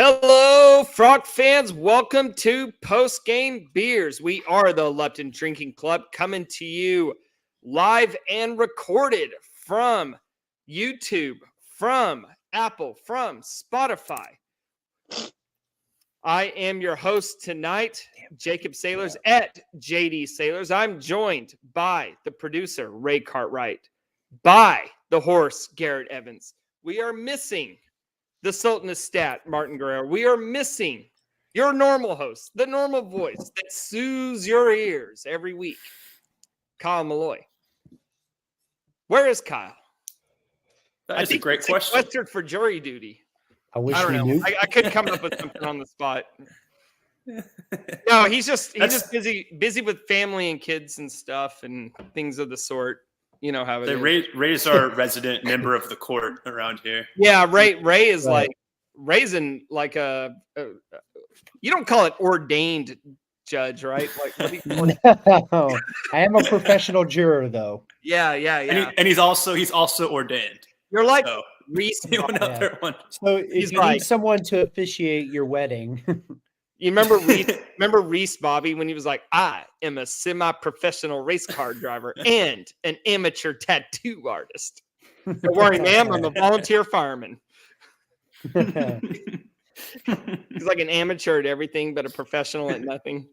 Hello, Frog fans. Welcome to Postgame Beers. We are the Lupton Drinking Club coming to you live and recorded from YouTube, from Apple, from Spotify. I am your host tonight, Jacob Sailors at JD Sailors. I'm joined by the producer, Ray Cartwright, by the horse, Garrett Evans. We are missing the Sultan of Stat, Martin Guerrero. We are missing your normal host, the normal voice that soothes your ears every week, Kyle Malloy. Where is Kyle? That's a great question. Sequestered for jury duty. I wish I don't we know. knew. I couldn't come up with something on the spot. No, he's just busy with family and kids and stuff and things of the sort. You know how it is. Ray's our resident member of the court around here. Yeah, Ray is Right. like raising like a you don't call it ordained judge, right? Like what do you call it? No, I am a professional juror, though. Yeah. And he's also ordained. You're like So Reese. anyone out Yeah. there want? So if He's you like- need someone to officiate your wedding, You remember Reese? Remember Reese Bobby when he was like, "I am a semi-professional race car driver and an amateur tattoo artist." Don't worry, ma'am. I'm a volunteer fireman. He's like an amateur at everything, but a professional at nothing.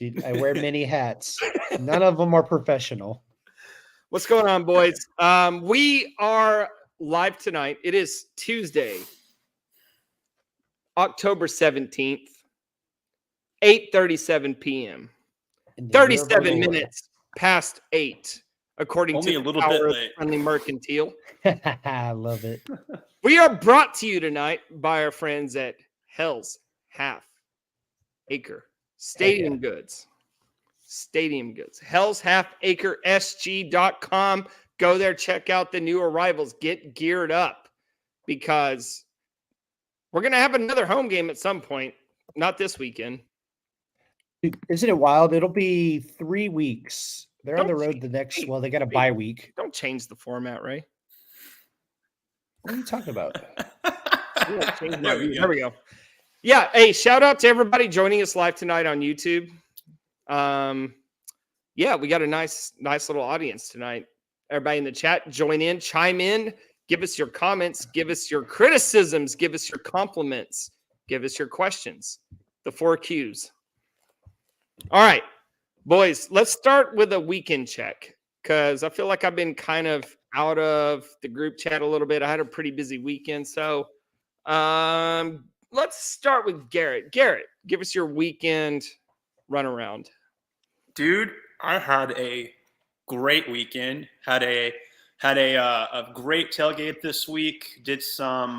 Dude, I wear many hats. None of them are professional. What's going on, boys? We are live tonight. It is Tuesday, October 17th, 8:37 p.m. In the year of our 37 Lord. minutes past 8, according Only to a little the bit Power of late. Friendly Mercantile. I love it. We are brought to you tonight by our friends at Hell's Half Acre Stadium Goods. Stadium Goods. Hell's Half Acre SG.com. Go there, check out the new arrivals. Get geared up because we're going to have another home game at some point. Not this weekend. Dude, isn't it wild? It'll be 3 weeks. They're on the Don't road the next. wait, Well, they got a wait. bye week. Don't change the format, Ray. What are you talking about? There we go. Yeah. Hey, shout out to everybody joining us live tonight on YouTube. Yeah, we got a nice little audience tonight. Everybody in the chat, join in, chime in, give us your comments, give us your criticisms, give us your compliments, give us your questions. The 4 Qs. All right, boys, let's start with a weekend check because I feel like I've been kind of out of the group chat a little bit. I had a pretty busy weekend. So let's start with Garrett. Garrett, give us your weekend runaround. Dude, I had a great weekend. Had a great tailgate this week. Did some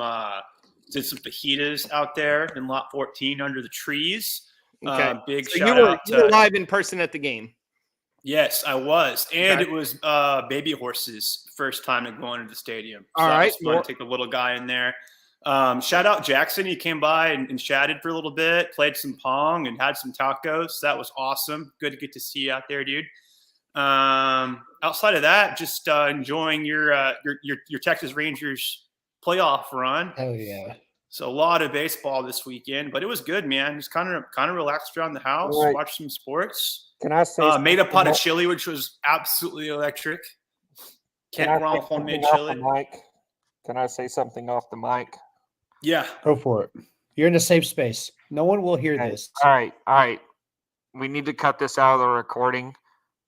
fajitas out there in lot 14 under the trees. Okay. Big So shout you out were to live in person at the game. Yes, I was, and Okay. it was Baby Horse's first time to go into the stadium. So All that right, was fun. Take the little guy in there. Shout out Jackson. He came by and chatted for a little bit, played some pong, and had some tacos. That was awesome. Good to get to see you out there, dude. Outside of that, just enjoying your Texas Rangers playoff run. Oh yeah. So a lot of baseball this weekend, but it was good, man. Just kind of relaxed around the house, Right. watched some sports. Can I say Made a pot of something chili, which was absolutely electric. Can Can't I go wrong say with homemade something off chili. the mic? Can I say something off the mic? Yeah. Go for it. You're in a safe space. No one will hear Okay. this. All right. We need to cut this out of the recording,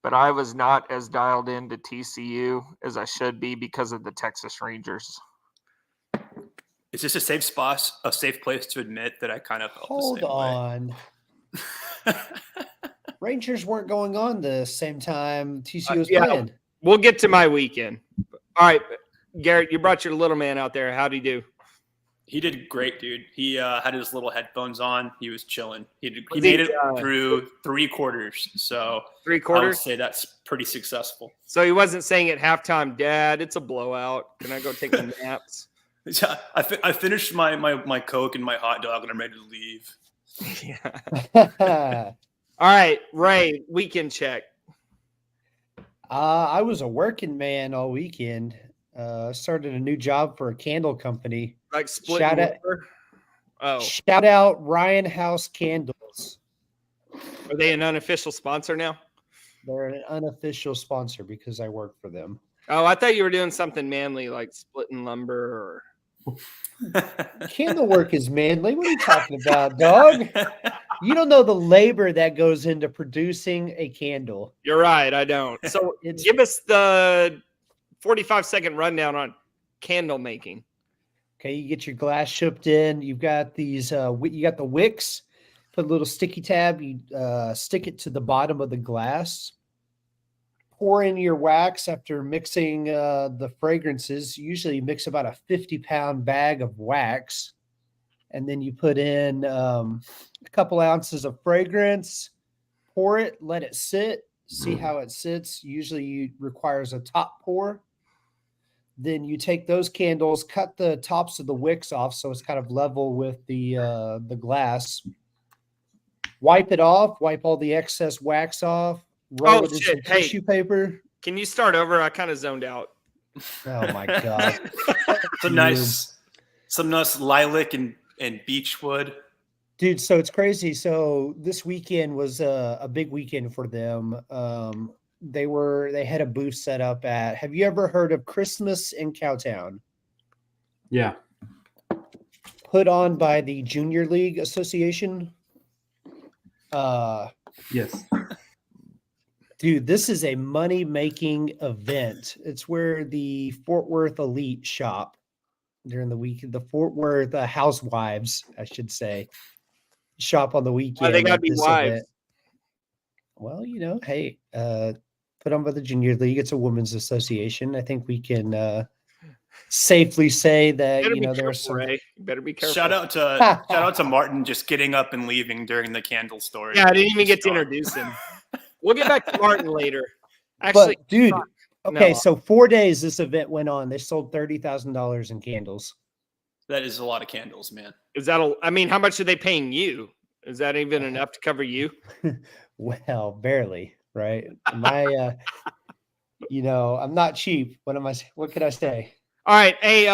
but I was not as dialed into TCU as I should be because of the Texas Rangers. Is this a safe spot, a safe place to admit that I kind of felt Hold the same on. way? Rangers weren't going on the same time TCU was Yeah. playing. We'll get to my weekend. All right, Garrett, you brought your little man out there. How'd he do? He did great, dude. He had his little headphones on. He was chilling. He Was made he, it through 3 quarters. So 3 I would quarters? say that's pretty successful. So he wasn't saying at halftime, Dad, it's a blowout. Can I go take my naps? Yeah, I finished my Coke and my hot dog, and I'm ready to leave. Yeah. All right, Ray, weekend check. I was a working man all weekend. Started a new job for a candle company. Like split. Shout out- Oh, Shout out Ryan House Candles. are they an unofficial sponsor now? They're an unofficial sponsor because I work for them. Oh, I thought you were doing something manly like splitting lumber or Candle work is manly. What are you talking about, dog? You don't know the labor that goes into producing a candle. You're right, I don't. So It's give us the 45-second rundown on candle making. okay. You get your glass shipped in. You've got these. You got the wicks. Put a little sticky tab. You stick it to the bottom of the glass. Pour in your wax after mixing the fragrances. Usually, you mix about a 50-pound bag of wax, and then you put in a couple ounces of fragrance. Pour it. Let it sit. See how it sits. Usually, it requires a top pour. Then you take those candles, cut the tops of the wicks off so it's kind of level with the glass. Wipe it off. Wipe all the excess wax off. Roll it in some Hey, tissue paper. can you start over? I kind of zoned out. Oh my god! some nice lilac and beechwood. Dude, so it's crazy. So this weekend was a big weekend for them. They had a booth set up at. Have you ever heard of Christmas in Cowtown? Yeah. Put on by the Junior League Association. Yes. Dude, this is a money-making event. It's where the Fort Worth Elite shop during the week. The Fort Worth Housewives, I should say, shop on the weekend. They got to at be this wives. event. Well, hey, put on by the Junior League. It's a women's association. I think we can safely say that there's some. Ray. You better be careful. Shout out to Martin just getting up and leaving during the candle story. Yeah, I didn't even get to introduce him. We'll get back to Martin later. Actually, But dude, okay, no. so 4 days this event went on. They sold $30,000 in candles. That is a lot of candles, man. Is that how much are they paying you? Is that even enough to cover you? Well, barely, right? My I'm not cheap. What can I say? All right. Hey,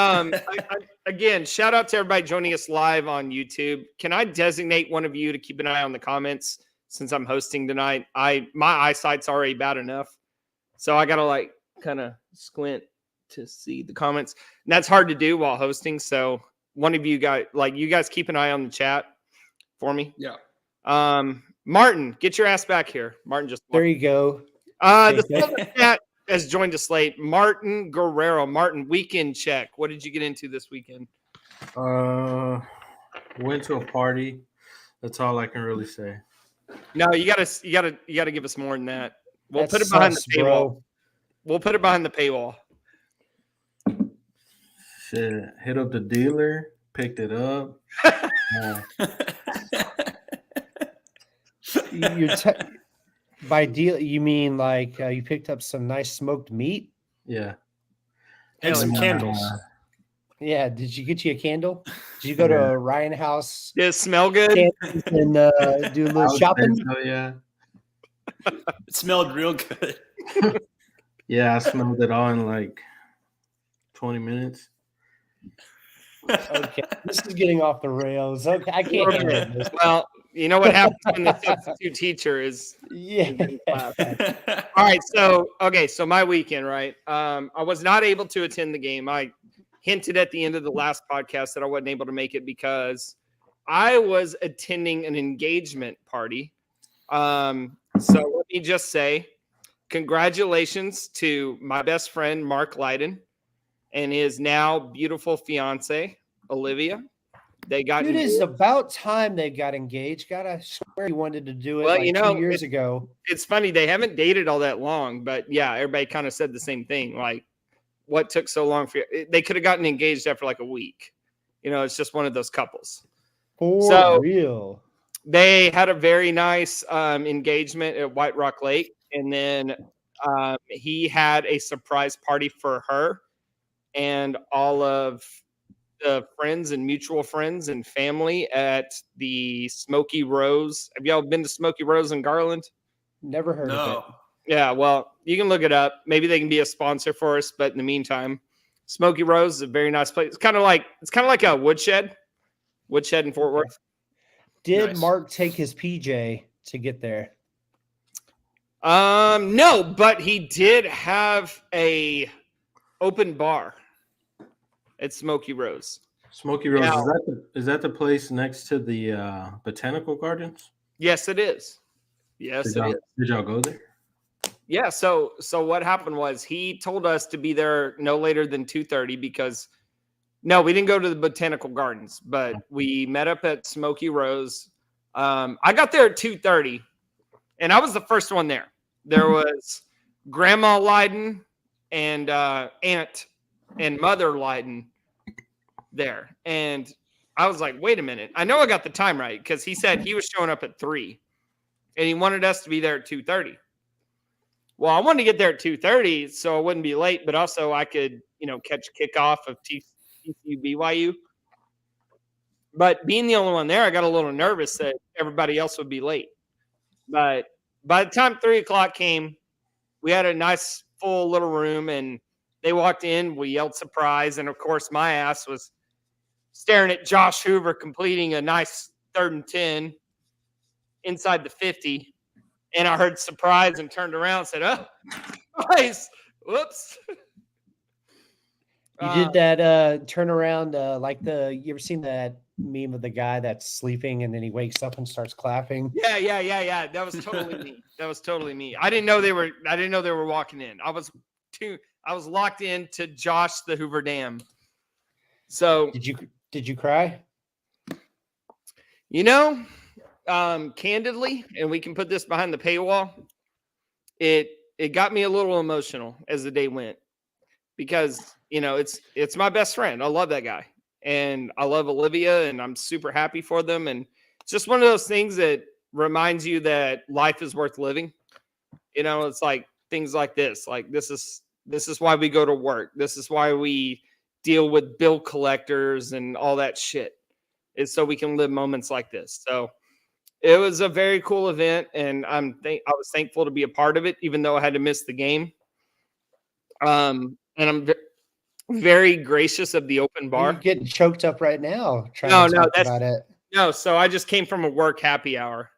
again, shout out to everybody joining us live on YouTube. Can I designate one of you to keep an eye on the comments since I'm hosting tonight? My eyesight's already bad enough. So I gotta kind of squint to see the comments. And that's hard to do while hosting. So one of you guys, you guys keep an eye on the chat for me. Yeah. Martin, get your ass back here. Martin just There you go. the chat has joined us late. Martin Guerrero. Martin, weekend check. What did you get into this weekend? Went to a party. That's all I can really say. No, you gotta give us more than that. We'll That put it behind the sucks, paywall. bro. We'll put it behind the paywall. Shit. Hit up the dealer. Picked it up. By deal, you mean you picked up some nice smoked meat? Yeah. And some candles. Yeah. Did you get you a candle? Did you go to Ryan House Does it smell good? and do a little shopping? Oh yeah. It smelled real good. Yeah, I smelled it all in 20 minutes. Okay, this is getting off the rails. Okay, I can't handle this. Well, you know what happens when the substitute teacher is Yeah. in class. All right, so my weekend, right? I was not able to attend the game. I hinted at the end of the last podcast that I wasn't able to make it because I was attending an engagement party. So let me just say, congratulations to my best friend Mark Leiden and his now beautiful fiance Olivia. They got Dude, it's about time they got engaged. Gotta swear he wanted to do it Well, 2 years ago. It's funny, they haven't dated all that long, but yeah, everybody kind of said the same thing. What took so long for you? They could have gotten engaged after a week. It's just one of those couples. For real. They had a very nice engagement at White Rock Lake, and then he had a surprise party for her and all of the friends and mutual friends and family at the Smoky Rose. Have y'all been to Smoky Rose in Garland? Never heard of it. Yeah, well, you can look it up. Maybe they can be a sponsor for us, but in the meantime, Smoky Rose is a very nice place. It's kind of like a woodshed. Woodshed and Fort Worth. Did Nice. Mark take his PJ to get there? No, but he did have a open bar at Smoky Rose. Smoky Rose, Now- is that the place next to the botanical gardens? Yes, it is. Yes, it is. Did y'all go there? Yeah, so what happened was he told us to be there no later than 2:30 because no, we didn't go to the botanical gardens, but we met up at Smoky Rose. I got there at 2:30, and I was the first one there. There was Grandma Leiden and Aunt and Mother Leiden there, and I was like, wait a minute, I know I got the time right because he said he was showing up at 3, and he wanted us to be there at 2:30. Well, I wanted to get there at 2:30 so I wouldn't be late, but also I could, catch kickoff of TCU BYU. But being the only one there, I got a little nervous that everybody else would be late. But by the time 3:00 came, we had a nice full little room, and they walked in. We yelled surprise, and of course, my ass was staring at Josh Hoover completing a nice 3rd and 10 inside the 50. And I heard surprise and turned around and said, oh, nice. Whoops. You did that turnaround you ever seen that meme of the guy that's sleeping and then he wakes up and starts clapping? Yeah. That was totally me. I didn't know they were walking in. I was locked in to Josh the Hoover Dam. So did you cry? Candidly, and we can put this behind the paywall, it got me a little emotional as the day went because it's my best friend. I love that guy, and I love Olivia, and I'm super happy for them. And it's just one of those things that reminds you that life is worth living. It's like things like this. Like this is why we go to work. This is why we deal with bill collectors and all that shit. It's so we can live moments like this. So it was a very cool event, and I was thankful to be a part of it, even though I had to miss the game. And I'm very gracious of the open bar. You're getting choked up right now trying to talk about it. No, so I just came from a work happy hour.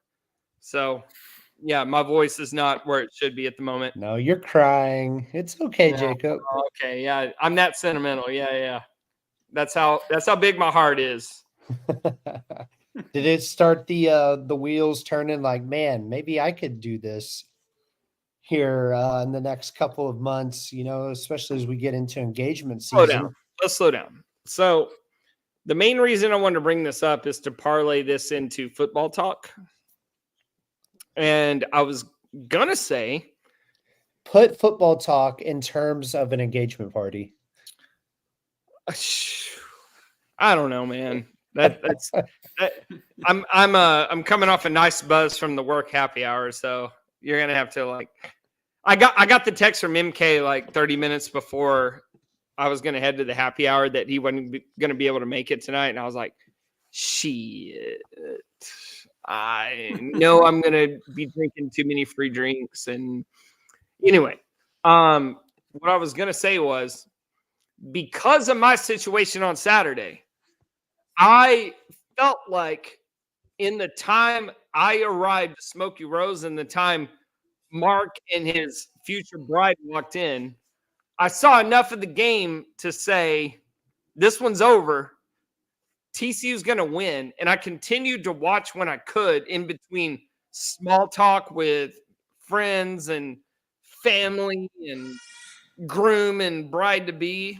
So, yeah, my voice is not where it should be at the moment. No, you're crying. It's okay, Jacob. Okay, yeah, I'm that sentimental. Yeah. That's how big my heart is. Did it start the wheels turning like, man, maybe I could do this here in the next couple of months, especially as we get into engagement season? Let's slow down. So the main reason I wanted to bring this up is to parlay this into football talk. And I was going to say, put football talk in terms of an engagement party. I don't know, man. I'm coming off a nice buzz from the work happy hour, so you're gonna have to I got the text from MK 30 minutes before I was gonna head to the happy hour that he wasn't gonna be able to make it tonight, and I was like, shit, I know I'm gonna be drinking too many free drinks. And anyway, what I was gonna say was, because of my situation on Saturday, I felt like in the time I arrived at Smoky Rose and the time Mark and his future bride walked in, I saw enough of the game to say, this one's over. TCU's going to win. And I continued to watch when I could in between small talk with friends and family and groom and bride-to-be.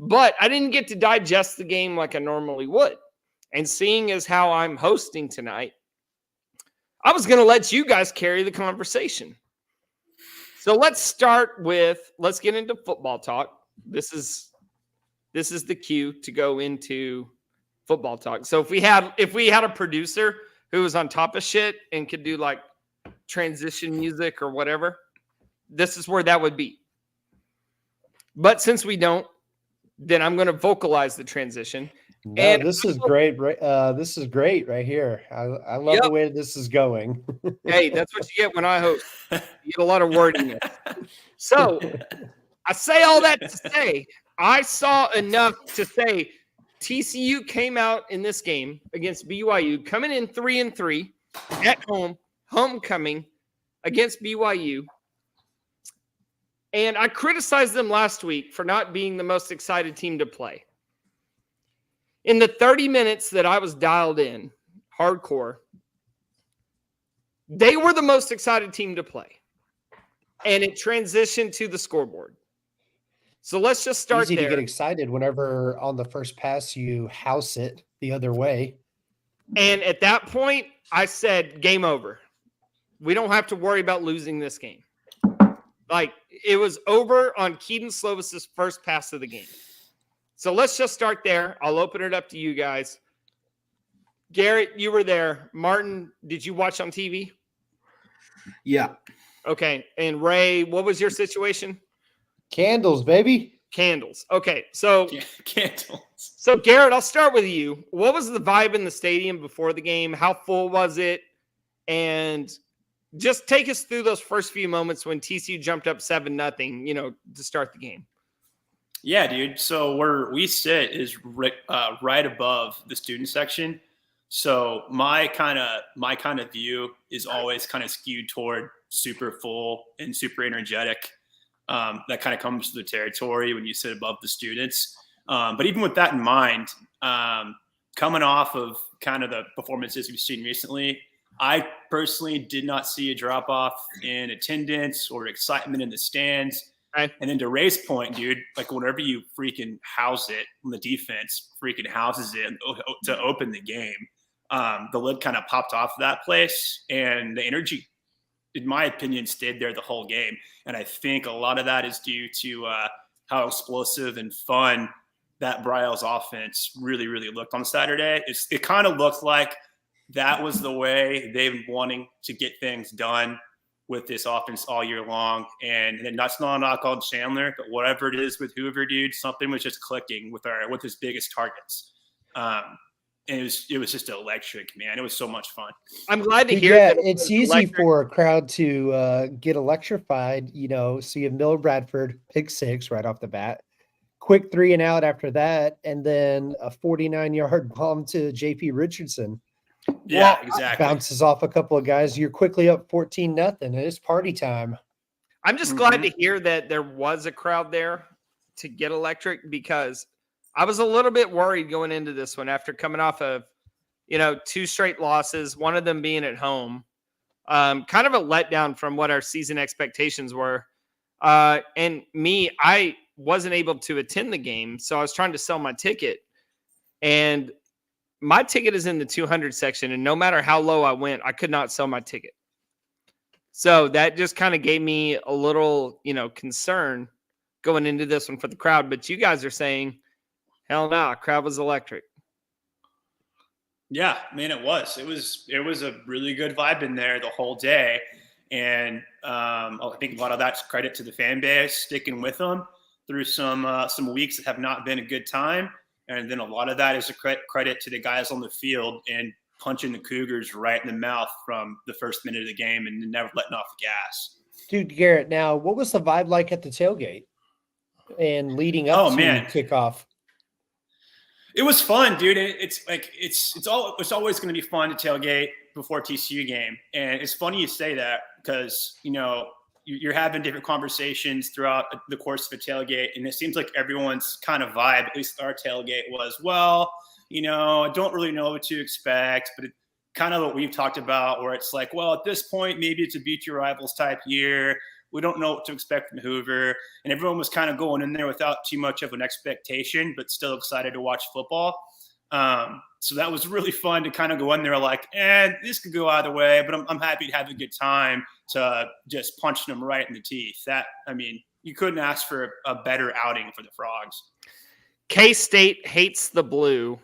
But I didn't get to digest the game like I normally would. And seeing as how I'm hosting tonight, I was going to let you guys carry the conversation. So let's get into football talk. This is the cue to go into football talk. So if we had a producer who was on top of shit and could do transition music or whatever, this is where that would be. But since we don't, then I'm going to vocalize the transition. No, and this is great. This is great right here. I love the way this is going. Hey, that's what you get when I host. You get a lot of wordiness. So I say all that to say, I saw enough to say TCU came out in this game against BYU, coming in 3-3 at home, homecoming against BYU. And I criticized them last week for not being the most excited team to play. In the 30 minutes that I was dialed in, hardcore, they were the most excited team to play. And it transitioned to the scoreboard. So let's just start Easy there. to get excited whenever on the first pass you house it the other way. And at that point, I said, game over. We don't have to worry about losing this game. Like, it was over on Keaton Slovis's first pass of the game. So let's just start there. I'll open it up to you guys. Garrett, you were there. Martin, did you watch on TV? Yeah. Okay. And Ray, what was your situation? Candles, baby. Candles. Okay. So Candles. So Garrett, I'll start with you. What was the vibe in the stadium before the game? How full was it? And just take us through those first few moments when TCU jumped up 7-0, to start the game. Yeah, dude. So where we sit is right above the student section. So my kind of view is always kind of skewed toward super full and super energetic. That kind of comes to the territory when you sit above the students. But even with that in mind, coming off of kind of the performances we've seen recently, I personally did not see a drop off in attendance or excitement in the stands. Right. And then to Ray's point, dude, like whenever you freaking house it, when the defense freaking houses it to open the game, the lid kind of popped off that place, and the energy, in my opinion, stayed there the whole game. And I think a lot of that is due to how explosive and fun that Bryles offense really, really looked on Saturday. It kind of looked like that was the way they've been wanting to get things done with this offense all year long. And that's not a knock on Chandler, but whatever it is with Hoover, dude, something was just clicking with his biggest targets. And it was just electric, man. It was so much fun. I'm glad to hear Yeah, that it's was easy electric. for a crowd to get electrified, So you have Miller Bradford, pick 6 right off the bat. Quick 3 and out after that, and then a 49-yard bomb to JP Richardson. Yeah, exactly. Bounces off a couple of guys. You're quickly up 14-0, and it's party time. I'm just glad to hear that there was a crowd there to get electric, because I was a little bit worried going into this one after coming off of, 2 straight losses, one of them being at home. Kind of a letdown from what our season expectations were. And me, I wasn't able to attend the game, so I was trying to sell my ticket. And my ticket is in the 200 section, and no matter how low I went, I could not sell my ticket. So that just kind of gave me a little, concern going into this one for the crowd. But you guys are saying, hell no, crowd was electric. Yeah, man, it was a really good vibe in there the whole day. And I think a lot of that's credit to the fan base sticking with them through some weeks that have not been a good time. And then a lot of that is a credit to the guys on the field and punching the Cougars right in the mouth from the first minute of the game and never letting off the gas. Dude, Garrett, now what was the vibe like at the tailgate and leading up to kickoff? It was fun, dude. It's always going to be fun to tailgate before TCU game. And it's funny you say that because, you're having different conversations throughout the course of a tailgate. And it seems like everyone's kind of vibe, at least our tailgate was, well, I don't really know what to expect, but it kind of what we've talked about where it's like, well, at this point, maybe it's a beat your rivals type year. We don't know what to expect from Hoover. And everyone was kind of going in there without too much of an expectation, but still excited to watch football. So that was really fun to kind of go in there like, this could go either way, but I'm happy to have a good time to just punching them right in the teeth. You couldn't ask for a better outing for the Frogs. K-State hates the blue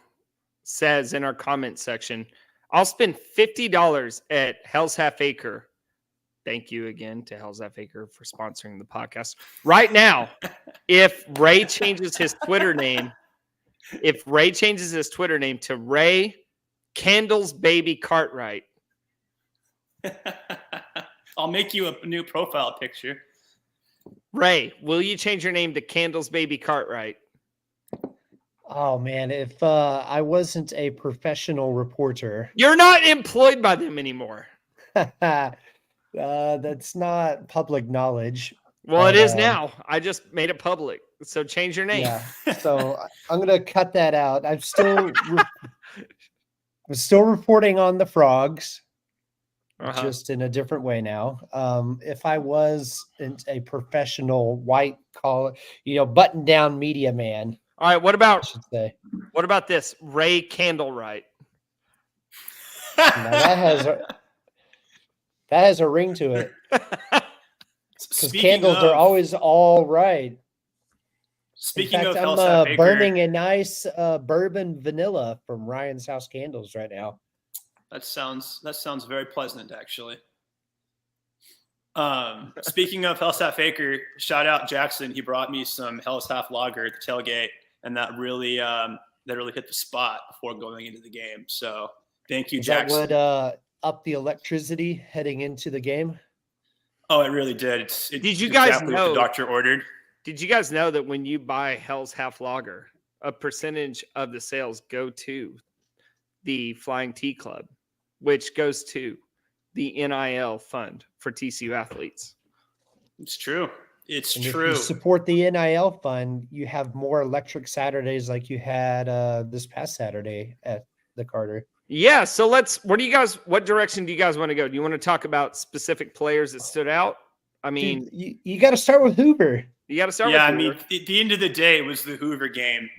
says in our comment section, I'll spend $50 at Hell's Half Acre. Thank you again to Hell's Half Acre for sponsoring the podcast. Right now, if Ray changes his Twitter name to Ray Candles Baby Cartwright. I'll make you a new profile picture. Ray, will you change your name to Candles Baby Cartwright? Oh man, if I wasn't a professional reporter, You're not employed by them anymore. that's not public knowledge. Well, it But, is now. I just made it public. So change your name. Yeah, so I'm gonna cut that out. I'm still reporting on the frogs, Uh-huh. just in a different way now. If I was a professional white collar, button down media man, All right. What I about should say. this? Ray Candlewright. Now that has a ring to it, because candles are always all right. In Speaking fact, of I'm Hellsat Faker, burning a nice bourbon vanilla from Ryan's House Candles right now. that sounds very pleasant, actually. Speaking of Hellsat Faker, shout out Jackson. He brought me some Hell's Half Lager at the tailgate, and that really hit the spot before going into the game. So thank you, Is that Jackson. what up the electricity heading into the game? Oh, it really did. Did you guys exactly what know- the doctor ordered? Did you guys know that when you buy Hell's Half Lager, a percentage of the sales go to the Flying Tea Club, which goes to the NIL fund for TCU athletes? It's true. It's And true. If you support the NIL fund, you have more electric Saturdays like you had this past Saturday at the Carter. Yeah. So what direction do you guys want to go? Do you want to talk about specific players that stood out? I mean, Dude, you got to start with Hoover. you got to start Yeah, I with mean, Hoover. at the end of the day, it was the Hoover game.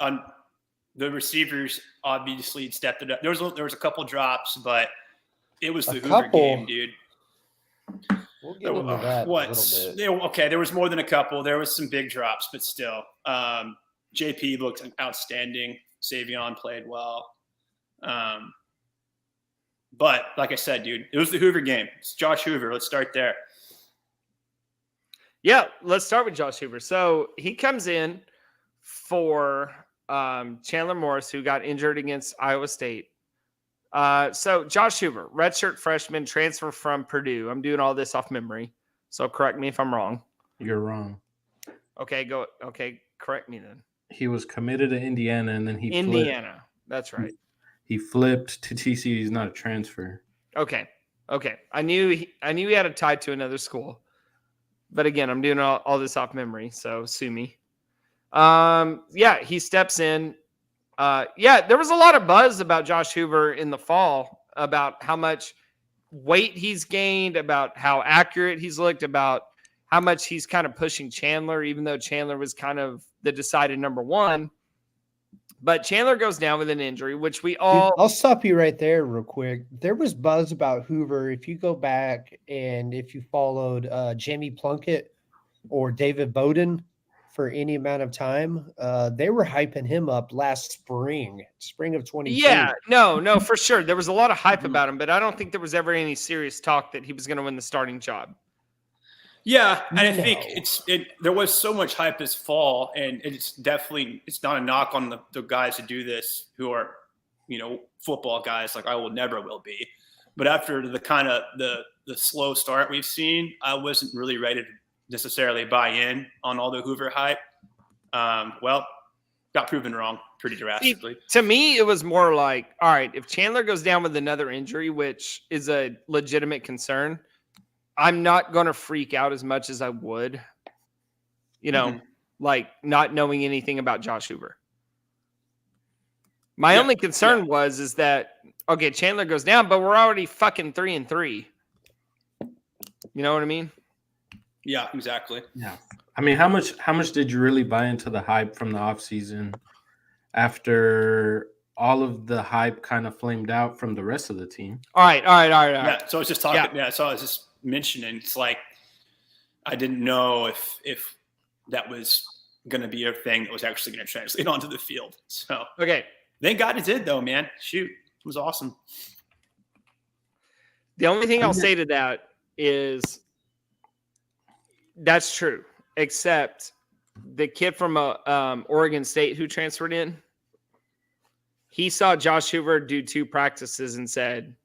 On the receivers obviously stepped it up. There was a couple drops, but it was the Hoover game, dude. We'll get into that a little bit. There was more than a couple. There was some big drops, but still, JP looked outstanding. Savion played well. But like I said, dude, it was the Hoover game. It's Josh Hoover. Let's start there. Yeah, let's start with Josh Hoover. So he comes in for Chandler Morris, who got injured against Iowa State. So Josh Hoover, redshirt freshman, transfer from Purdue. I'm doing all this off memory, so correct me if I'm wrong. You're wrong. Okay, correct me then. He was committed to Indiana, and then he Indiana. That's right. He flipped to TCU. He's not a transfer. Okay. I knew he had a tie to another school, but again, I'm doing all this off memory, so sue me. Yeah, he steps in. There was a lot of buzz about Josh Hoover in the fall about how much weight he's gained, about how accurate he's looked, about how much he's kind of pushing Chandler, even though Chandler was kind of the decided number one. But Chandler goes down with an injury, which we all... Dude, I'll stop you right there real quick. There was buzz about Hoover. If you go back and if you followed Jamie Plunkett or David Bowden for any amount of time, they were hyping him up last spring of 22. Yeah, no, for sure. There was a lot of hype about him, but I don't think there was ever any serious talk that he was going to win the starting job. Yeah, and I think there was so much hype this fall, and it's not a knock on the guys who do this who are, football guys like I will be. But after the kind of the slow start we've seen, I wasn't really ready to necessarily buy in on all the Hoover hype. Got proven wrong pretty drastically. To me, it was more like, all right, if Chandler goes down with another injury, which is a legitimate concern, I'm not going to freak out as much as I would, like not knowing anything about Josh Hoover. My only concern is that, okay, Chandler goes down, but we're already fucking 3-3. You know what I mean? Yeah, exactly. Yeah. I mean, how much did you really buy into the hype from the offseason after all of the hype kind of flamed out from the rest of the team? All right. Yeah, so I was just talking. Yeah, so I was just mentioning, it's like I didn't know if that was going to be a thing that was actually going to translate onto the field. So okay, thank God it did, though, man. Shoot, it was awesome. The only thing I'll say to that is that's true, except the kid from Oregon State who transferred in, he saw Josh Hoover do 2 practices and said,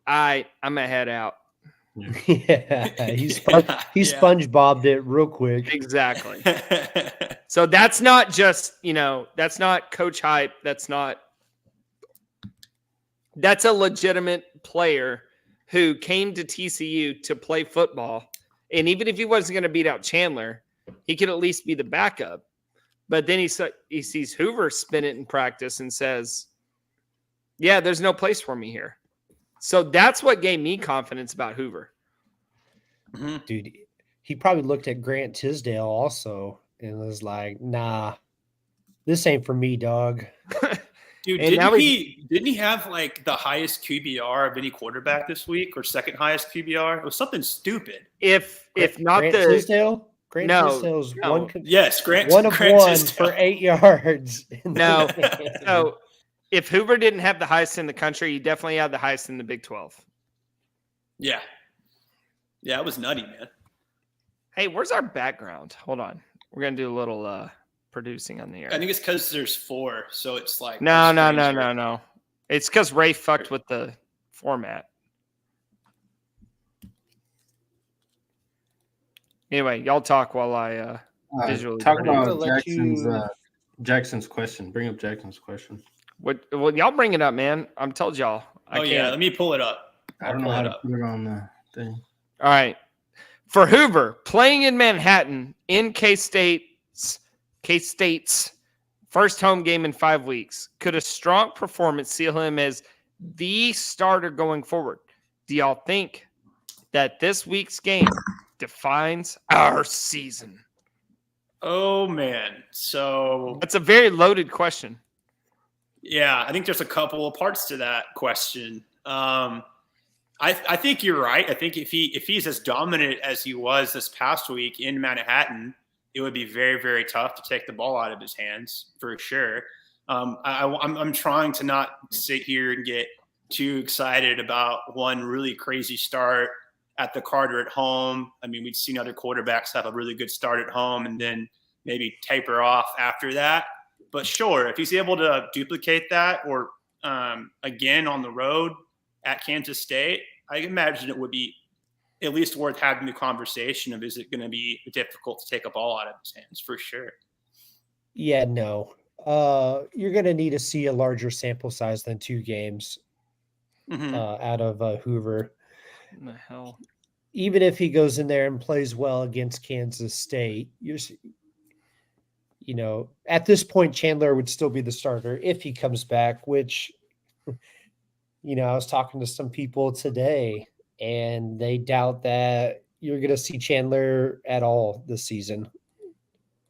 I'm going to head out. Yeah, he SpongeBobbed it real quick. Exactly. So that's not just, that's not coach hype. That's a legitimate player who came to TCU to play football. And even if he wasn't going to beat out Chandler, he could at least be the backup. But then he sees Hoover spin it in practice and says, yeah, there's no place for me here. So that's what gave me confidence about Hoover. Dude, he probably looked at Grant Tisdale also and was like, nah, this ain't for me, dog. Dude, And didn't he have like the highest QBR of any quarterback this week, or second highest QBR? It was something stupid. If not Grant the Tisdale? Grant No, Tisdale's no. Yes, Grant one of Grant one Tisdale. for 8 yards. No. So if Hoover didn't have the highest in the country, he definitely had the highest in the Big 12. Yeah, it was nutty, man. Hey, where's our background? Hold on. We're going to do a little producing on the air. I think it's because there's 4, so it's like No. It's because Ray fucked with the format. Anyway, y'all talk while I visually talk produce. about Jackson's question. Bring up Jackson's question. Well, y'all bring it up, man. I'm told y'all. I can't. Yeah, let me pull it up. I don't know how to put it on the thing. All right. For Hoover, playing in Manhattan in K-State's first home game in 5 weeks, could a strong performance seal him as the starter going forward? Do y'all think that this week's game defines our season? Oh, man. So That's a very loaded question. yeah, I think there's a couple of parts to that question. I think you're right. I think if he's as dominant as he was this past week in Manhattan, it would be very, very tough to take the ball out of his hands for sure. I'm trying to not sit here and get too excited about one really crazy start at the Carter at home. I mean, we've seen other quarterbacks have a really good start at home and then maybe taper off after that. But sure, if he's able to duplicate that or again on the road at Kansas State, I imagine it would be at least worth having the conversation of, is it going to be difficult to take a ball out of his hands for sure? Yeah, no. You're going to need to see a larger sample size than 2 games out of Hoover. What the hell? Even if he goes in there and plays well against Kansas State, at this point, Chandler would still be the starter if he comes back, which, I was talking to some people today and they doubt that you're going to see Chandler at all this season.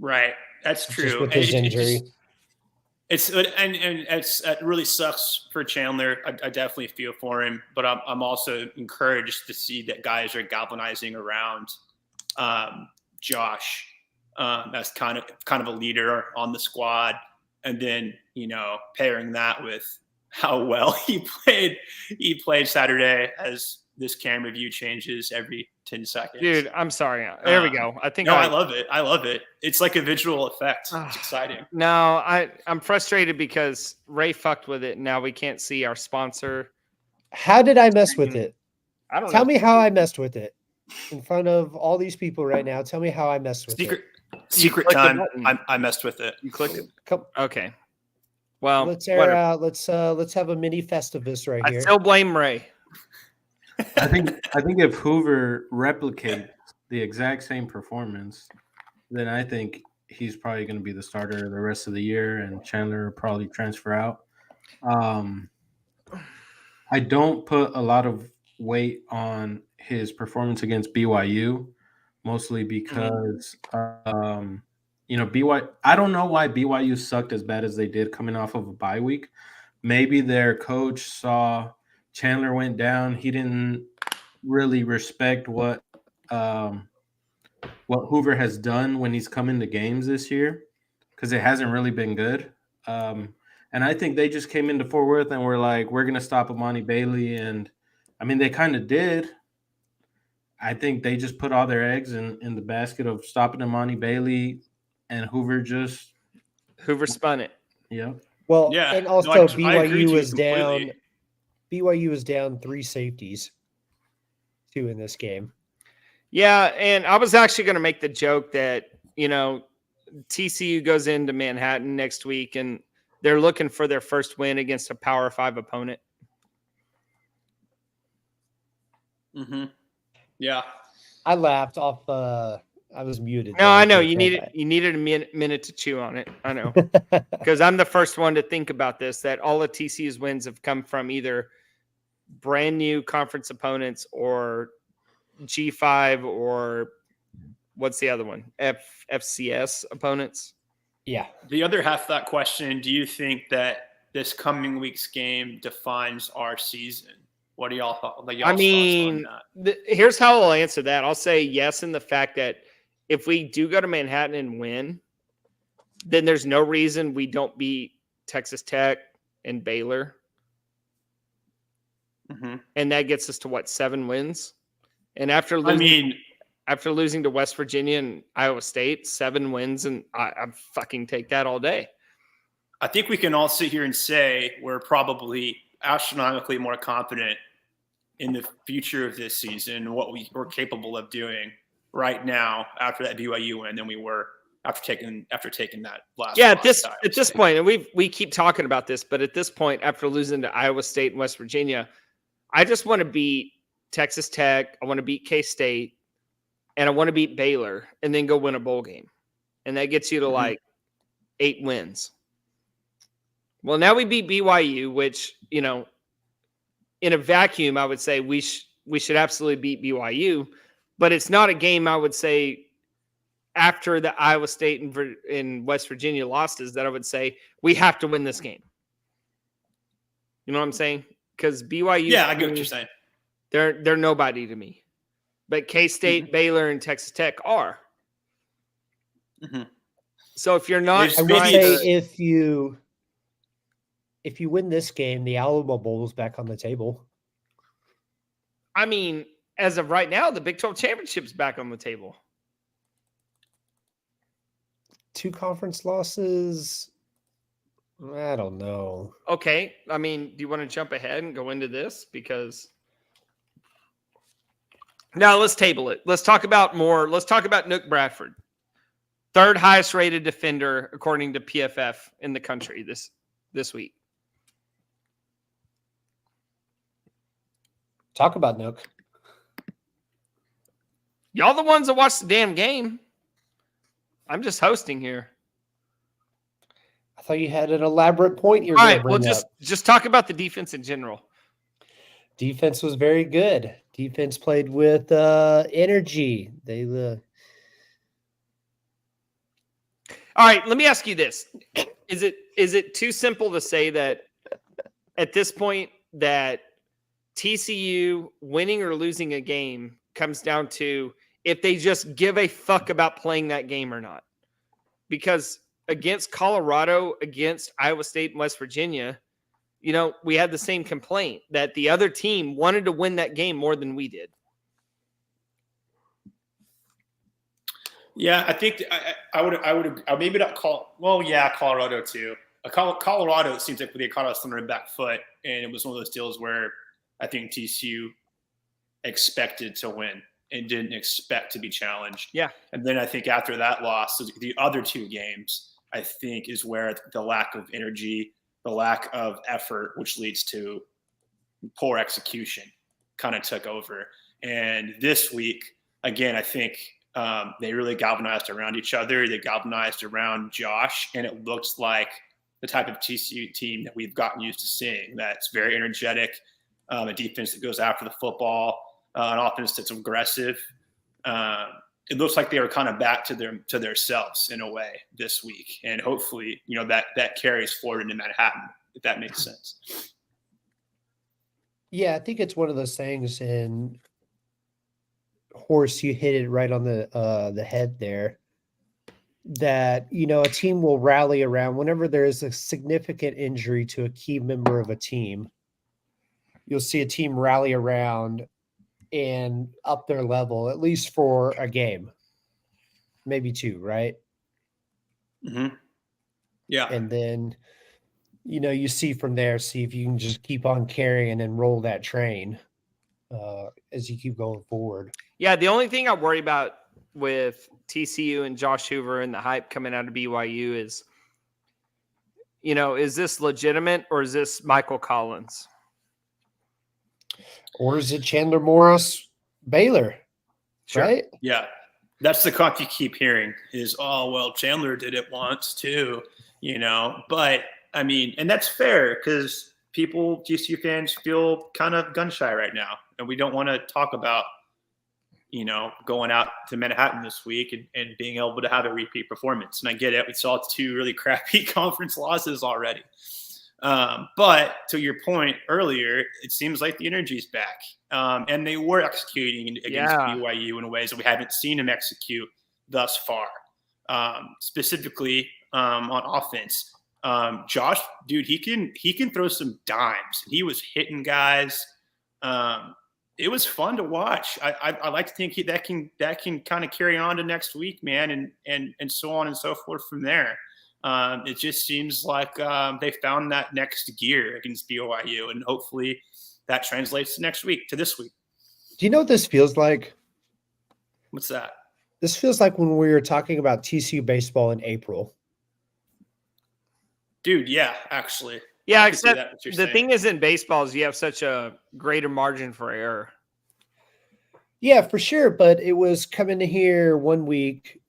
Right. That's true. Just with his injury. It really sucks for Chandler. I definitely feel for him, but I'm also encouraged to see that guys are galvanizing around Josh as kind of a leader on the squad, and then pairing that with how well he played Saturday, as this camera view changes every 10 seconds. Dude, I'm sorry. There we go. I love it. I love it. It's like a visual effect. It's exciting. No, I'm frustrated because Ray fucked with it, and now we can't see our sponsor. How did I mess with it? I don't know. Tell me how I messed with it in front of all these people right now. Tell me how I messed with it. Secret time. I messed with it. You clicked it. Come, Okay. Well, let's air out. Let's have a mini Festivus right here. I still blame Ray. I think if Hoover replicates the exact same performance, then I think he's probably going to be the starter the rest of the year, and Chandler will probably transfer out. I don't put a lot of weight on his performance against BYU, mostly because BYU. I don't know why BYU sucked as bad as they did coming off of a bye week. Maybe their coach saw Chandler went down. He didn't really respect what Hoover has done when he's come into games this year, because it hasn't really been good. And I think they just came into Fort Worth and were like, we're going to stop Amani Bailey. And, I mean, they kind of did. I think they just put all their eggs in the basket of stopping Amani Bailey, and Hoover spun it. Yeah. Well, yeah. and also I agree BYU with was you completely. down. BYU was down 3 safeties, 2 in this game. Yeah, and I was actually going to make the joke that, TCU goes into Manhattan next week, and they're looking for their first win against a Power 5 opponent. Mm-hmm. Yeah. I laughed off. I was muted. No, there I know for a you second. needed a minute to chew on it. I know, because I'm the first one to think about this. That all of TCU's wins have come from either brand new conference opponents or G5 or what's the other one? FCS opponents. Yeah. The other half of that question, do you think that this coming week's game defines our season? What are y'all thoughts on that? Here's how I'll answer that. I'll say yes in the fact that if we do go to Manhattan and win, then there's no reason we don't beat Texas Tech and Baylor. Mm-hmm. And that gets us to what, 7 wins? And after losing to West Virginia and Iowa State, 7 wins, and I fucking take that all day. I think we can all sit here and say we're probably astronomically more confident in the future of this season and what we're capable of doing right now after that BYU win than we were after taking that last. Yeah, at this point, and we keep talking about this, but at this point, after losing to Iowa State and West Virginia, I just want to beat Texas Tech. I want to beat K-State, and I want to beat Baylor, and then go win a bowl game, and that gets you to like 8 wins. Well, now we beat BYU, which, you know, in a vacuum, I would say we should absolutely beat BYU, but it's not a game I would say after the Iowa State and West Virginia losses that I would say we have to win this game. You know what I'm saying? Because BYU, yeah, I get what you're saying. They're nobody to me, but K-State, Baylor, and Texas Tech are. Mm-hmm. So if you're not, I would say if you win this game, the Alamo Bowl is back on the table. I mean, as of right now, the Big 12 championship's back on the table. 2 conference losses. I don't know. Okay. I mean, do you want to jump ahead and go into this? Because now let's table it. Let's talk about Nook Bradford. 3rd highest rated defender, according to PFF, in the country this week. Talk about Nook. Y'all the ones that watch the damn game. I'm just hosting here. I thought you had an elaborate point you're All going right, to bring well, just talk about the defense in general. Defense was very good. Defense played with energy. All right, let me ask you this. Is it too simple to say that at this point that TCU winning or losing a game comes down to if they just give a fuck about playing that game or not? Because against Colorado, against Iowa State and West Virginia, you know, we had the same complaint that the other team wanted to win that game more than we did. Yeah, I think I would maybe not call. Well, yeah, Colorado too. Colorado, it seems like they caught us on their back foot, and it was one of those deals where I think TCU expected to win and didn't expect to be challenged. Yeah. And then I think after that loss, the other 2 games, I think is where the lack of energy, the lack of effort, which leads to poor execution, kind of took over. And this week, again, I think they really galvanized around each other. They galvanized around Josh, and it looks like the type of TCU team that we've gotten used to seeing. That's very energetic, a defense that goes after the football, an offense that's aggressive. It looks like they were kind of back to their selves in a way this week, and hopefully, you know, that carries forward into Manhattan, if that makes sense. Yeah, I think it's one of those things, and Horse, you hit it right on the head there, that, you know, a team will rally around whenever there is a significant injury to a key member of a team. You'll see a team rally around and up their level, at least for a game, maybe 2, right? Mm-hmm. Yeah. And then, you know, you see from there, see if you can just keep on carrying and roll that train as you keep going forward. Yeah, the only thing I worry about with TCU and Josh Hoover and the hype coming out of BYU is, is this legitimate or is this Michael Collins? Or is it Chandler Morris Baylor? Sure. Right? Yeah. That's the comp you keep hearing is, oh, well, Chandler did it once too, But, I mean, and that's fair because GCU fans feel kind of gun shy right now. And we don't want to talk about, going out to Manhattan this week and being able to have a repeat performance. And I get it. We saw 2 really crappy conference losses already. But to your point earlier, it seems like the energy's back. And they were executing against BYU in ways that we haven't seen them execute thus far. Specifically on offense. Josh, dude, he can throw some dimes. He was hitting guys. It was fun to watch. I like to think that can kind of carry on to next week, man, and so on and so forth from there. It just seems like they found that next gear against BYU, and hopefully that translates to this week. Do you know what this feels like? What's that? This feels like when we were talking about TCU baseball in April. Dude, yeah, actually. Yeah, except the thing is in baseball is you have such a greater margin for error. Yeah, for sure. But it was coming to here 1 week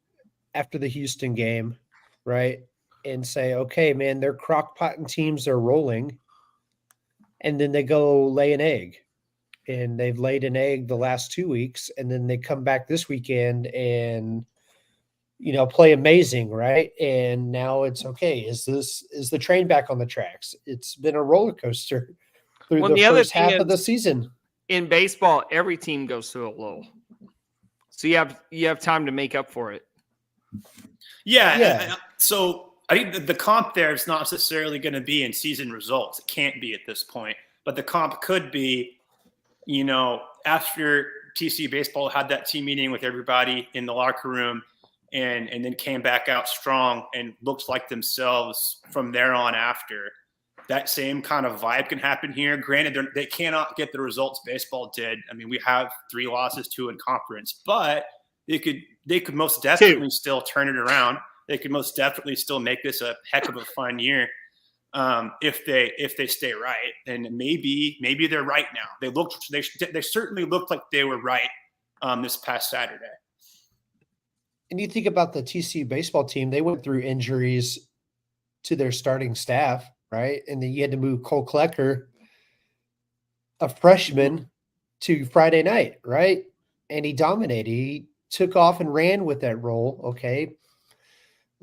after the Houston game, right? And say, okay, man, their crock-potting teams are rolling. And then they go lay an egg. And they've laid an egg the last 2 weeks. And then they come back this weekend and play amazing, right? And now it's okay. Is the train back on the tracks? It's been a roller coaster through the first half of the season. In baseball, every team goes through a lull, so you have time to make up for it. Yeah. So I think the comp there is not necessarily going to be in season results. It can't be at this point, but the comp could be, after TCU baseball had that team meeting with everybody in the locker room. And then came back out strong and looked like themselves from there on after. That same kind of vibe can happen here. Granted, they cannot get the results baseball did. I mean, we have 3 losses, 2 in conference, but they could most definitely still turn it around. They could most definitely still make this a heck of a fun year if they stay right. And maybe they're right now. They certainly looked like they were right this past Saturday. And you think about the TCU baseball team, they went through injuries to their starting staff, right? And then you had to move Cole Klecker, a freshman, to Friday night, right? And he dominated. He took off and ran with that role, okay?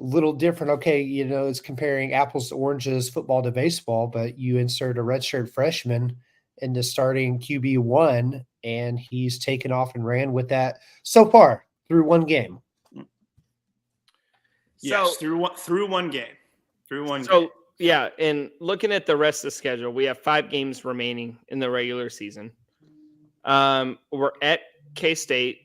A little different, okay, it's comparing apples to oranges, football to baseball, but you insert a redshirt freshman into starting QB1, and he's taken off and ran with that so far through 1 game. Yes, through one game. So, yeah, and looking at the rest of the schedule, we have 5 games remaining in the regular season. We're at K-State,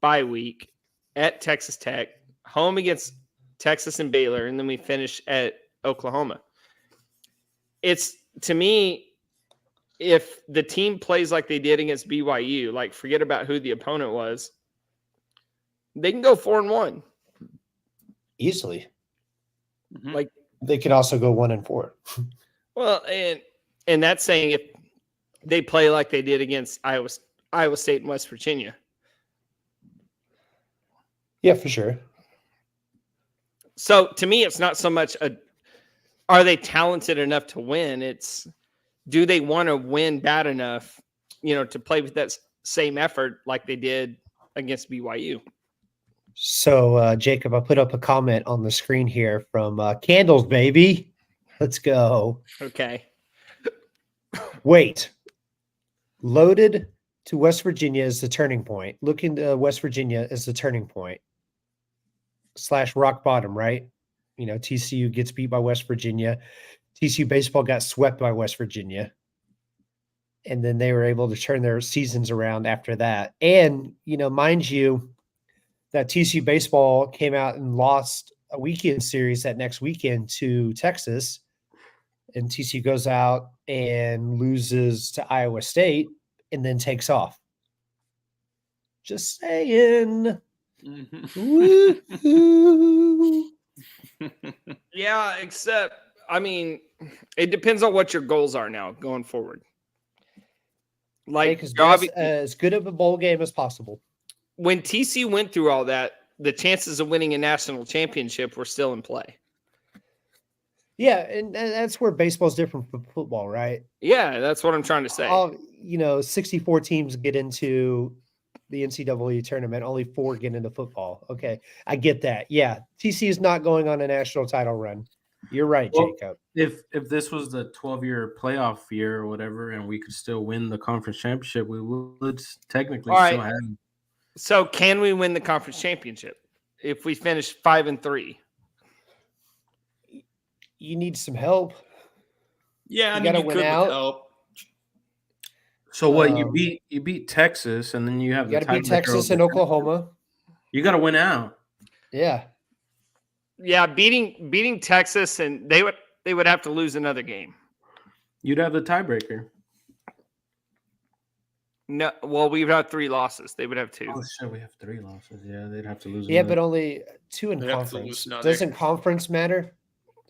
bye week, at Texas Tech, home against Texas and Baylor, and then we finish at Oklahoma. It's, to me, if the team plays like they did against BYU, like forget about who the opponent was, they can go 4-1. Easily. Like they could also go 1-4. Well, and that's saying if they play like they did against Iowa State and West Virginia. Yeah, for sure. So to me, it's not so much are they talented enough to win? It's do they want to win bad enough, to play with that same effort like they did against BYU. So, Jacob, I put up a comment on the screen here from Candles, baby. Let's go. Okay. Wait. Loaded to West Virginia is the turning point. Looking to West Virginia as the turning point. / rock bottom, right? TCU gets beat by West Virginia. TCU baseball got swept by West Virginia. And then they were able to turn their seasons around after that. And, mind you, that TCU baseball came out and lost a weekend series that next weekend to Texas. And TCU goes out and loses to Iowa State and then takes off. Just saying. Woo-hoo. Yeah, except I mean, it depends on what your goals are now going forward. Like Make as good of a bowl game as possible. when TC went through all that, the chances of winning a national championship were still in play. Yeah, and that's where baseball's different from football, right? Yeah, that's what I'm trying to say. 64 teams get into the NCAA tournament, only 4 get into football. Okay, I get that. Yeah, TC is not going on a national title run. You're right, Well, Jacob. If this was the 12-year playoff year or whatever, and we could still win the conference championship, we would technically All right. still have. So can we win the conference championship if we finish 5-3? You need some help. Yeah, I You mean, gotta you win could with out. help. So what you beat Texas, and then you have You got to beat Texas and Oklahoma. You got to win out. Yeah. Yeah, beating Texas, and they would have to lose another game. You'd have the tiebreaker. No, well, we would have 3 losses. They would have 2. Oh shit, we have 3 losses. Yeah, they'd have to lose. Yeah, another. but only 2 in They'd have to conference. lose another. Doesn't conference matter?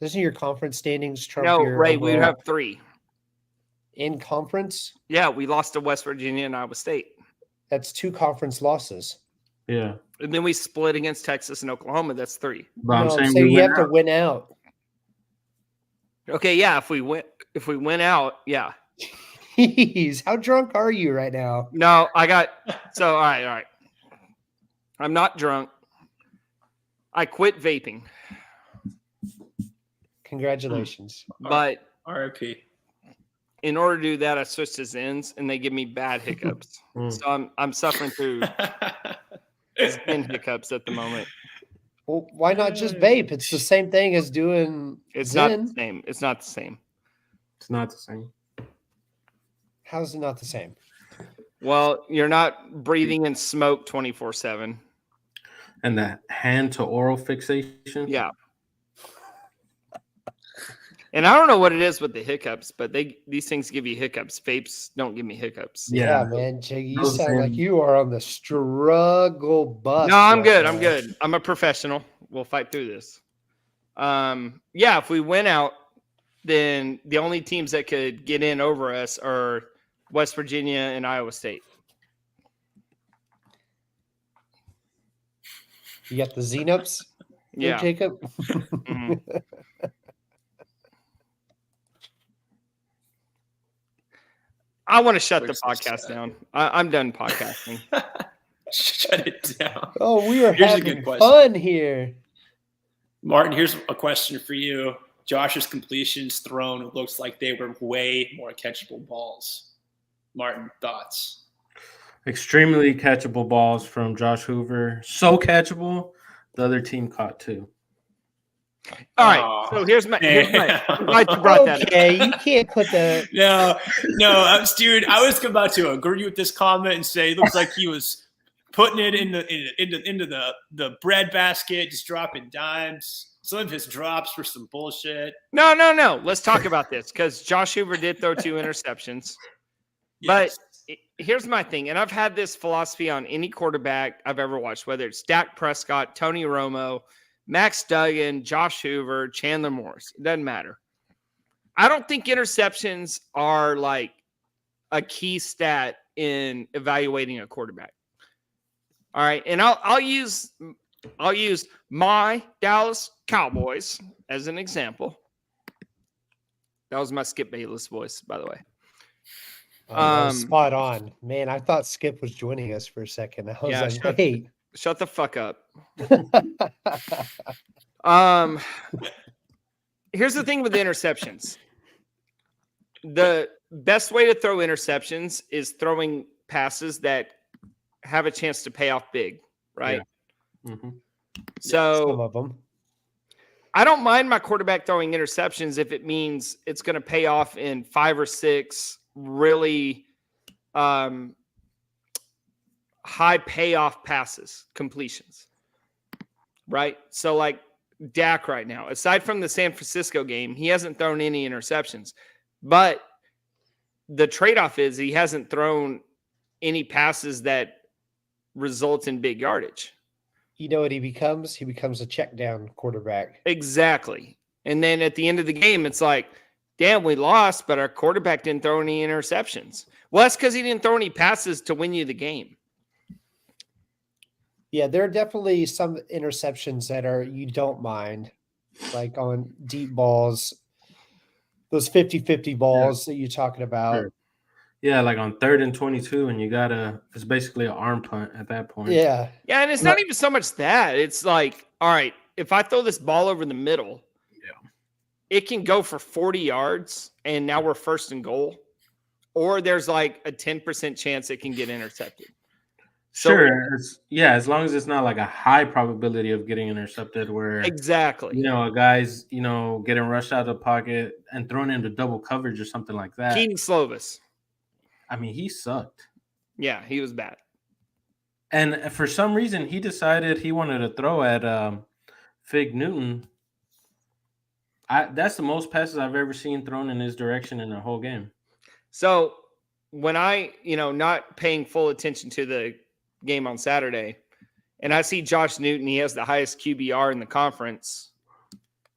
Doesn't your conference standings trump No, your Ray, we would overall have 3. in conference? Yeah, we lost to West Virginia and Iowa State. That's 2 conference losses. Yeah, And then we split against Texas and Oklahoma. That's 3. but I'm saying so we you win have to out. win out. Okay, yeah, if we win out, yeah. Jeez, how drunk are you right now? No, all right. I'm not drunk. I quit vaping, Congratulations. but RIP. in order to do that, I switched to Zins, and they give me bad hiccups. Mm. So I'm suffering through Zin hiccups at the moment. Well, why not just vape? It's the same thing as doing It's not Zen. the same. It's not the same. It's not the same. How's it not the same? Well, you're not breathing in smoke 24/7. And that hand to oral fixation. Yeah. And I don't know what it is with the hiccups, but these things give you hiccups. Vapes don't give me hiccups. Yeah, man. Jay, you Those sound like things. you are on the struggle bus. No, I'm right good. now. I'm good. I'm a professional. We'll fight through this. Yeah, if we win out, then the only teams that could get in over us are West Virginia and Iowa State. You got the Xenops, Yeah. Jacob? Mhm. I want to shut the Looks so podcast sad. down. I'm done podcasting. Shut it down. Oh, we are Here's a having good question. fun here. Martin, here's a question for you. Josh's completions thrown looks like they were way more catchable balls. Martin, thoughts? Extremely catchable balls from Josh Hoover. So catchable, the other team caught 2. All right. Aw, So here's my. damn. I'm glad you brought that up. Okay, you can't put the. No, dude. I was about to agree with this comment and say it looks like he was putting it into the bread basket, just dropping dimes. Some of his drops were some bullshit. No. Let's talk about this because Josh Hoover did throw 2 interceptions. Yes. But here's my thing, and I've had this philosophy on any quarterback I've ever watched, whether it's Dak Prescott, Tony Romo, Max Duggan, Josh Hoover, Chandler Morris. It doesn't matter. I don't think interceptions are like a key stat in evaluating a quarterback. All right, and I'll use my Dallas Cowboys as an example. That was my Skip Bayless voice, by the way. That was spot on. Man, I thought Skip was joining us for a second. I was Yeah, like, wait. Shut the fuck up. That's Here's the thing with the interceptions. The best way to throw interceptions is throwing passes that have a chance to pay off big, right? Yeah. Mm-hmm. So some of them. I don't mind my quarterback throwing interceptions if it means it's going to pay off in 5 or 6 really high payoff passes, completions, right? So like Dak right now, aside from the San Francisco game, he hasn't thrown any interceptions, but the trade-off is he hasn't thrown any passes that result in big yardage. You know what he becomes? He becomes a check down quarterback. Exactly. And then at the end of the game, it's like, damn, we lost, but our quarterback didn't throw any interceptions. Well, that's because he didn't throw any passes to win you the game. Yeah, there are definitely some interceptions that are you don't mind, like on deep balls, those 50-50 balls that you're talking about. Sure. Yeah, like on 3rd and 22, and it's basically an arm punt at that point. Yeah. Yeah, and it's not even so much that. It's like, all right, if I throw this ball over the middle, it can go for 40 yards, and now we're 1st and goal. Or there's like a 10% chance it can get intercepted. Sure. As long as it's not like a high probability of getting intercepted where exactly. a guy's, getting rushed out of the pocket and thrown into double coverage or something like that. Keaton Slovis. I mean, he sucked. Yeah, he was bad. And for some reason, he decided he wanted to throw at Fig Newton. That's the most passes I've ever seen thrown in his direction in a whole game. So when I, not paying full attention to the game on Saturday, and I see Josh Newton, he has the highest QBR in the conference,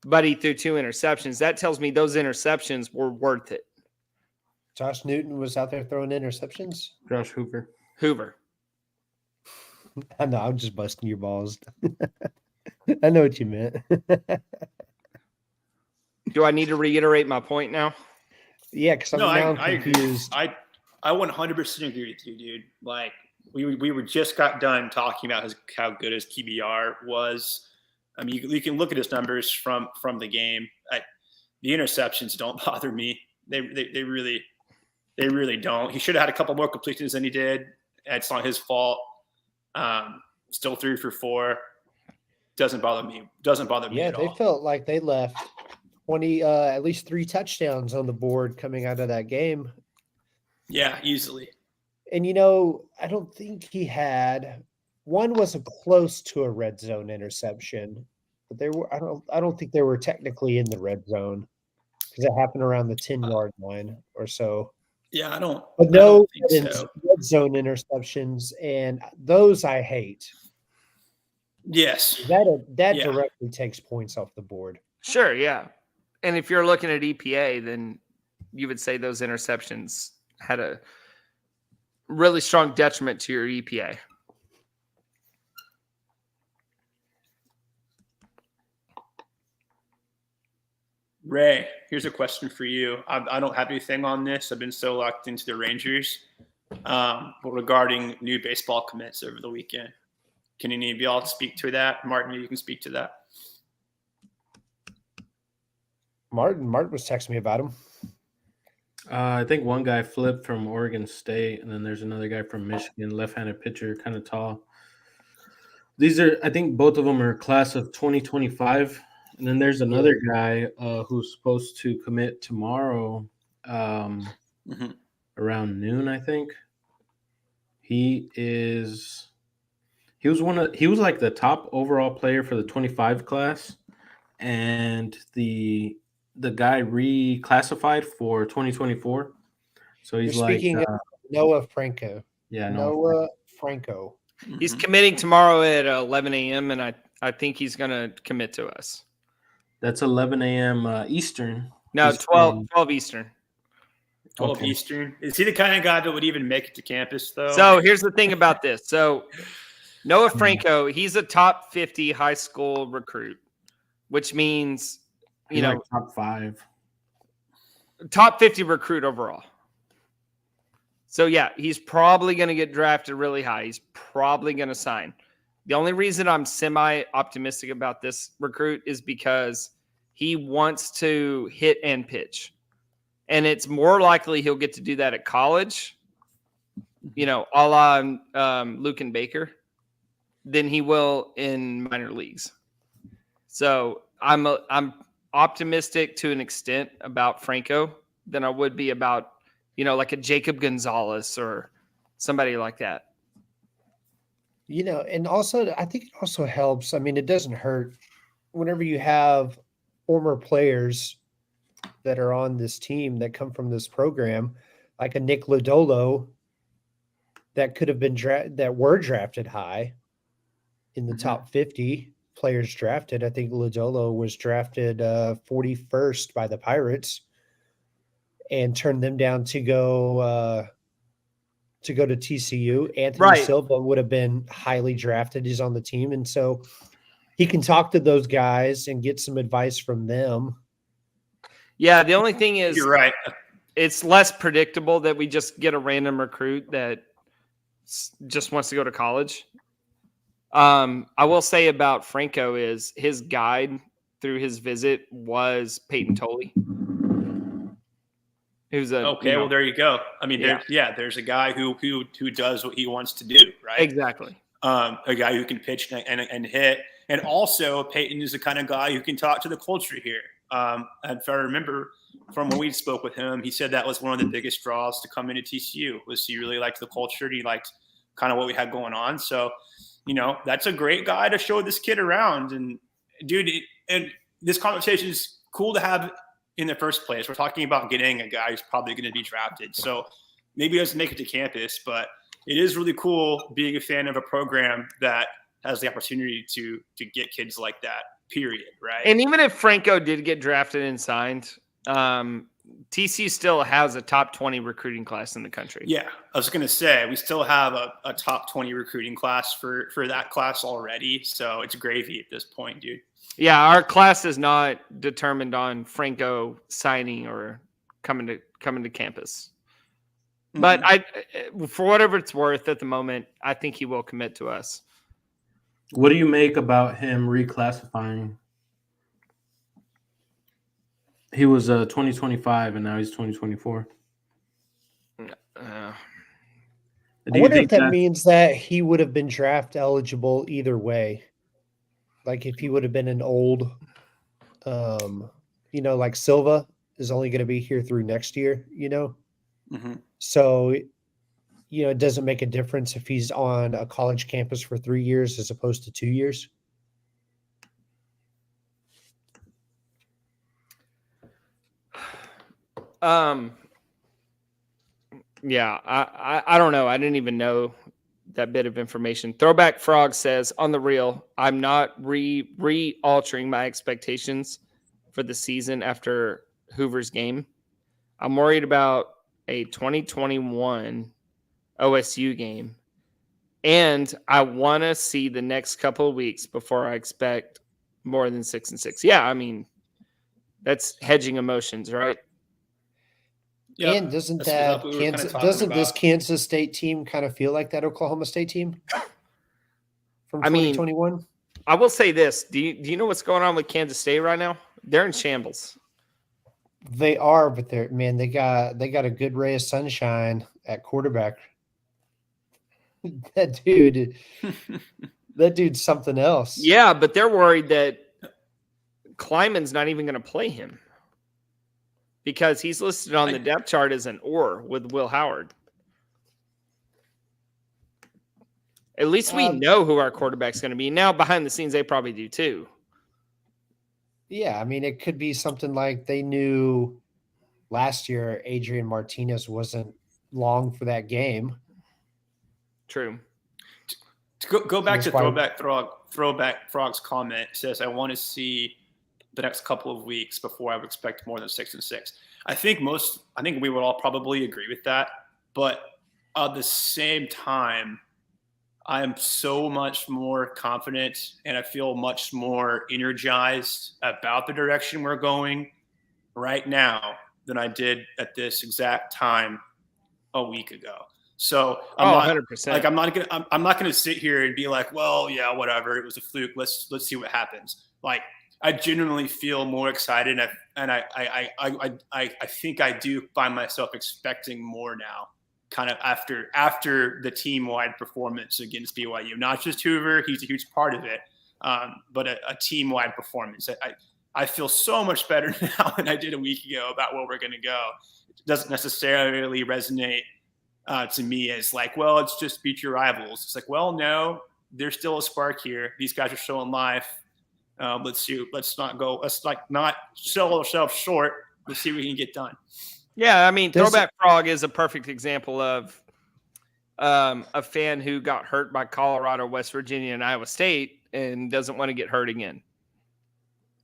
but he threw 2 interceptions. That tells me those interceptions were worth it. Josh Newton was out there throwing interceptions? Josh Hoover. I know, I'm just busting your balls. I know what you meant. Do I need to reiterate my point now? Yeah, because I'm confused. I 100% agree with you, dude. Like, we were just got done talking about how good his QBR was. I mean, you can look at his numbers from the game. The interceptions don't bother me. They really don't. He should have had a couple more completions than he did. It's not his fault. Still 3 for 4. Doesn't bother me. Yeah, at all. They felt like they left 20, at least 3 touchdowns on the board coming out of that game. Yeah, easily. And I don't think he had one wasn't close to a red zone interception, but they were. I don't think they were technically in the red zone because it happened around the 10-yard line or so. Yeah, I don't. But I no don't think so. red zone interceptions, and those I hate. Yes, that directly takes points off the board. Sure, yeah. And if you're looking at EPA, then you would say those interceptions had a really strong detriment to your EPA. Ray, here's a question for you. I don't have anything on this. I've been so locked into the Rangers. But regarding new baseball commits over the weekend, can any of y'all speak to that? Martin, you can speak to that. Martin was texting me about him. I think one guy flipped from Oregon State, and then there's another guy from Michigan, left-handed pitcher, kind of tall. I think both of them are class of 2025. And then there's another guy who's supposed to commit tomorrow around noon, I think. He was like the top overall player for the 25 class, and the guy reclassified for 2024. So he's speaking of Noah Franco. Yeah, Noah Franco. He's committing tomorrow at 11 a.m. and I think he's going to commit to us. That's 11 a.m. Eastern. No, 12 Eastern. 12 Eastern. Is he the kind of guy that would even make it to campus, though? So here's the thing about this. So Noah Franco, he's a top 50 high school recruit, which means, like top 5. Top 50 recruit overall. So, yeah, he's probably going to get drafted really high. He's probably going to sign. The only reason I'm semi-optimistic about this recruit is because he wants to hit and pitch. And it's more likely he'll get to do that at college, a la Luke and Baker, than he will in minor leagues. So I'm optimistic to an extent about Franco than I would be about, like a Jacob Gonzalez or somebody like that. And also, I think it also helps. I mean, it doesn't hurt whenever you have former players that are on this team that come from this program, like a Nick Lodolo that could have been that were drafted high. in the Mhm. top 50 players drafted. I think Lodolo was drafted 41st by the Pirates and turned them down to go to TCU. Anthony Right. Silva would have been highly drafted. He's on the team, and so he can talk to those guys and get some advice from them. Yeah, the only thing is You're right. it's less predictable that we just get a random recruit that just wants to go to college. I will say about Franco is his guide through his visit was Peyton Tolley. Who's a Okay, well there you go. I mean, Yeah. there's a guy who does what he wants to do, right? exactly. A guy who can pitch and hit, and also Peyton is the kind of guy who can talk to the culture here. And if I remember from when we spoke with him, he said that was one of the biggest draws to come into TCU was he really liked the culture. He liked kind of what we had going on. So, that's a great guy to show this kid around. And dude, and this conversation is cool to have in the first place. We're talking about getting a guy who's probably going to be drafted. So maybe he doesn't make it to campus, but it is really cool being a fan of a program that has the opportunity to get kids like that, period, right? And even if Franco did get drafted and signed, TCU still has a top 20 recruiting class in the country. Yeah, I was going to say, we still have a top 20 recruiting class for that class already. So it's gravy at this point, dude. Yeah, our class is not determined on Franco signing or coming to campus. But for whatever it's worth at the moment, I think he will commit to us. What do you make about him reclassifying? He was 2025 and now he's 2024. I wonder if that means that he would have been draft eligible either way. Like if he would have been an old, like Silva is only going to be here through next year, So, it doesn't make a difference if he's on a college campus for 3 years as opposed to 2 years. Yeah, I don't know. I didn't even know that bit of information. Throwback Frog says, on the real, I'm not re-altering my expectations for the season after Hoover's game. I'm worried about a 2021 OSU game. And I want to see the next couple of weeks before I expect more than 6-6. Yeah, I mean, that's hedging emotions, right? Yep. And doesn't this Kansas State team kind of feel like that Oklahoma State team from 2021? I will say this. Do you know what's going on with Kansas State right now? They're in shambles. They are, but they got a good ray of sunshine at quarterback. That dude's something else. Yeah, but they're worried that Kleiman's not even going to play him because he's listed on the depth chart as an or with Will Howard. At least we know who our quarterback's going to be. Now, behind the scenes, they probably do too. Yeah, I mean, it could be something like they knew last year Adrian Martinez wasn't long for that game. True. Go back to Throwback Frog's comment. It says, I want to see the next couple of weeks before I would expect more than 6-6. I think we would all probably agree with that. But at the same time, I am so much more confident and I feel much more energized about the direction we're going right now than I did at this exact time a week ago. So I'm 100%. I'm not gonna sit here and be like, well, yeah, whatever, it was a fluke. Let's see what happens. Like, I genuinely feel more excited, and I think I do find myself expecting more now, kind of after the team-wide performance against BYU. Not just Hoover, he's a huge part of it, but a team-wide performance. I feel so much better now than I did a week ago about where we're going to go. It doesn't necessarily resonate to me as like, well, it's just beat your rivals. It's like, well, no, there's still a spark here. These guys are showing life. Let's not sell ourselves short. Let's see what we can get done. Yeah, I mean, Throwback Frog is a perfect example of a fan who got hurt by Colorado, West Virginia, and Iowa State and doesn't want to get hurt again.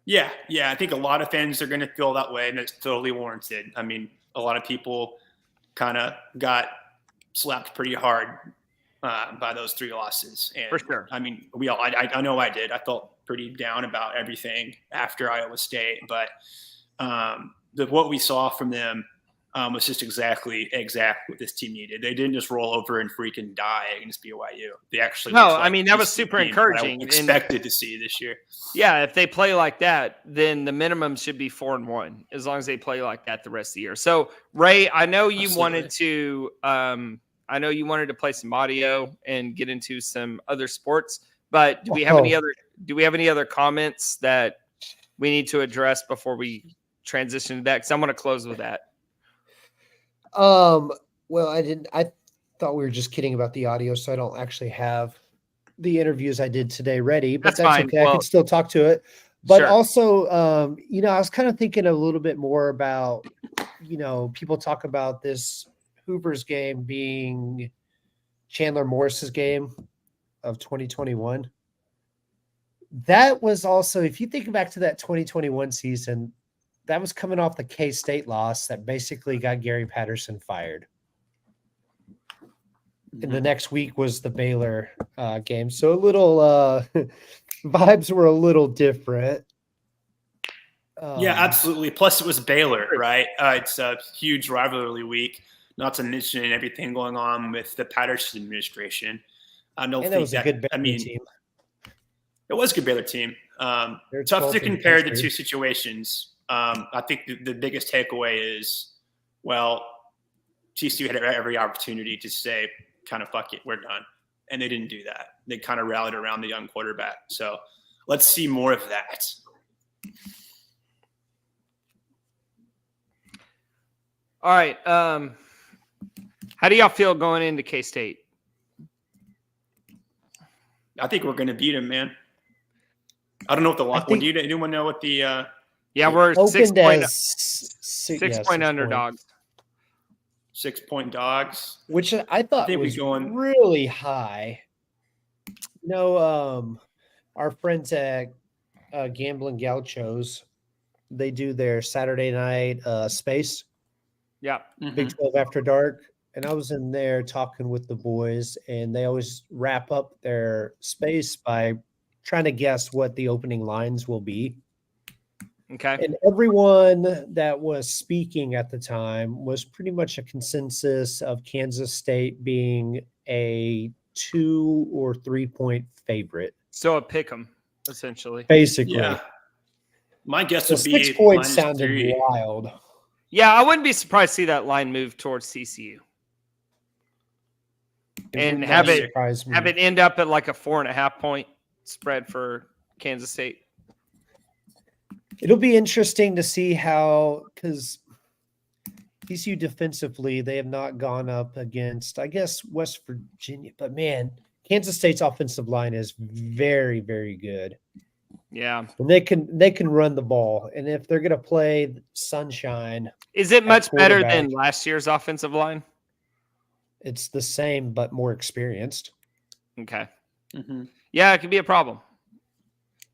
Yeah. I think a lot of fans are going to feel that way, and it's totally warranted. I mean, a lot of people kind of got slapped pretty hard by those 3 losses. And For sure. I mean, I know I did. I felt pretty down about everything after Iowa State, but what we saw from them was just exactly what this team needed. They didn't just roll over and freaking die against BYU. They actually that was super encouraging. I expected to see this year. Yeah, if they play like that, then the minimum should be 4-1 as long as they play like that the rest of the year. So Ray, I know you wanted to play some audio and get into some other sports, but do we have any other comments that we need to address before we transition to that? Because I'm going to close with that. Well, I thought we were just kidding about the audio, so I don't actually have the interviews I did today ready, but that's fine. okay. Well, I can still talk to it. But sure. Also, I was kind of thinking a little bit more about, people talk about this Hoovers game being Chandler Morris's game of 2021. That was also, if you think back to that 2021 season, that was coming off the K-State loss that basically got Gary Patterson fired. And the next week was the Baylor game. So a little vibes were a little different. Yeah, absolutely. Plus it was Baylor, right? It's a huge rivalry week, not to mention everything going on with the Patterson administration. I don't think was a good Baylor team. It was a good Baylor team. Tough to compare the two situations. I think the biggest takeaway is, well, TCU had every opportunity to say, kind of fuck it, we're done. And they didn't do that. They kind of rallied around the young quarterback. So let's see more of that. All right. How do y'all feel going into K-State? I think we're going to beat them, man. I don't know what the line. Do anyone know what the? We're 6 point underdogs. 6 point dogs, which I thought was really high. Our friends at Gambling Gauchos, they do their Saturday night space. Yeah. Big 12 After Dark. And I was in there talking with the boys, and they always wrap up their space by trying to guess what the opening lines will be. Okay. And everyone that was speaking at the time was pretty much a consensus of Kansas State being a 2 or 3 point favorite. So a pick 'em, essentially. Basically. Yeah. My guess would be 6 points sounded wild. Yeah, I wouldn't be surprised to see that line move towards TCU. And have it end up at like a 4.5 point spread for Kansas State. It'll be interesting to see how, because TCU defensively, they have not gone up against, I guess, West Virginia. But man, Kansas State's offensive line is very, very good. Yeah, and they can run the ball, and if they're going to play Sunshine, is it much better than last year's offensive line? It's the same, but more experienced. Okay. Mm-hmm. Yeah, it could be a problem.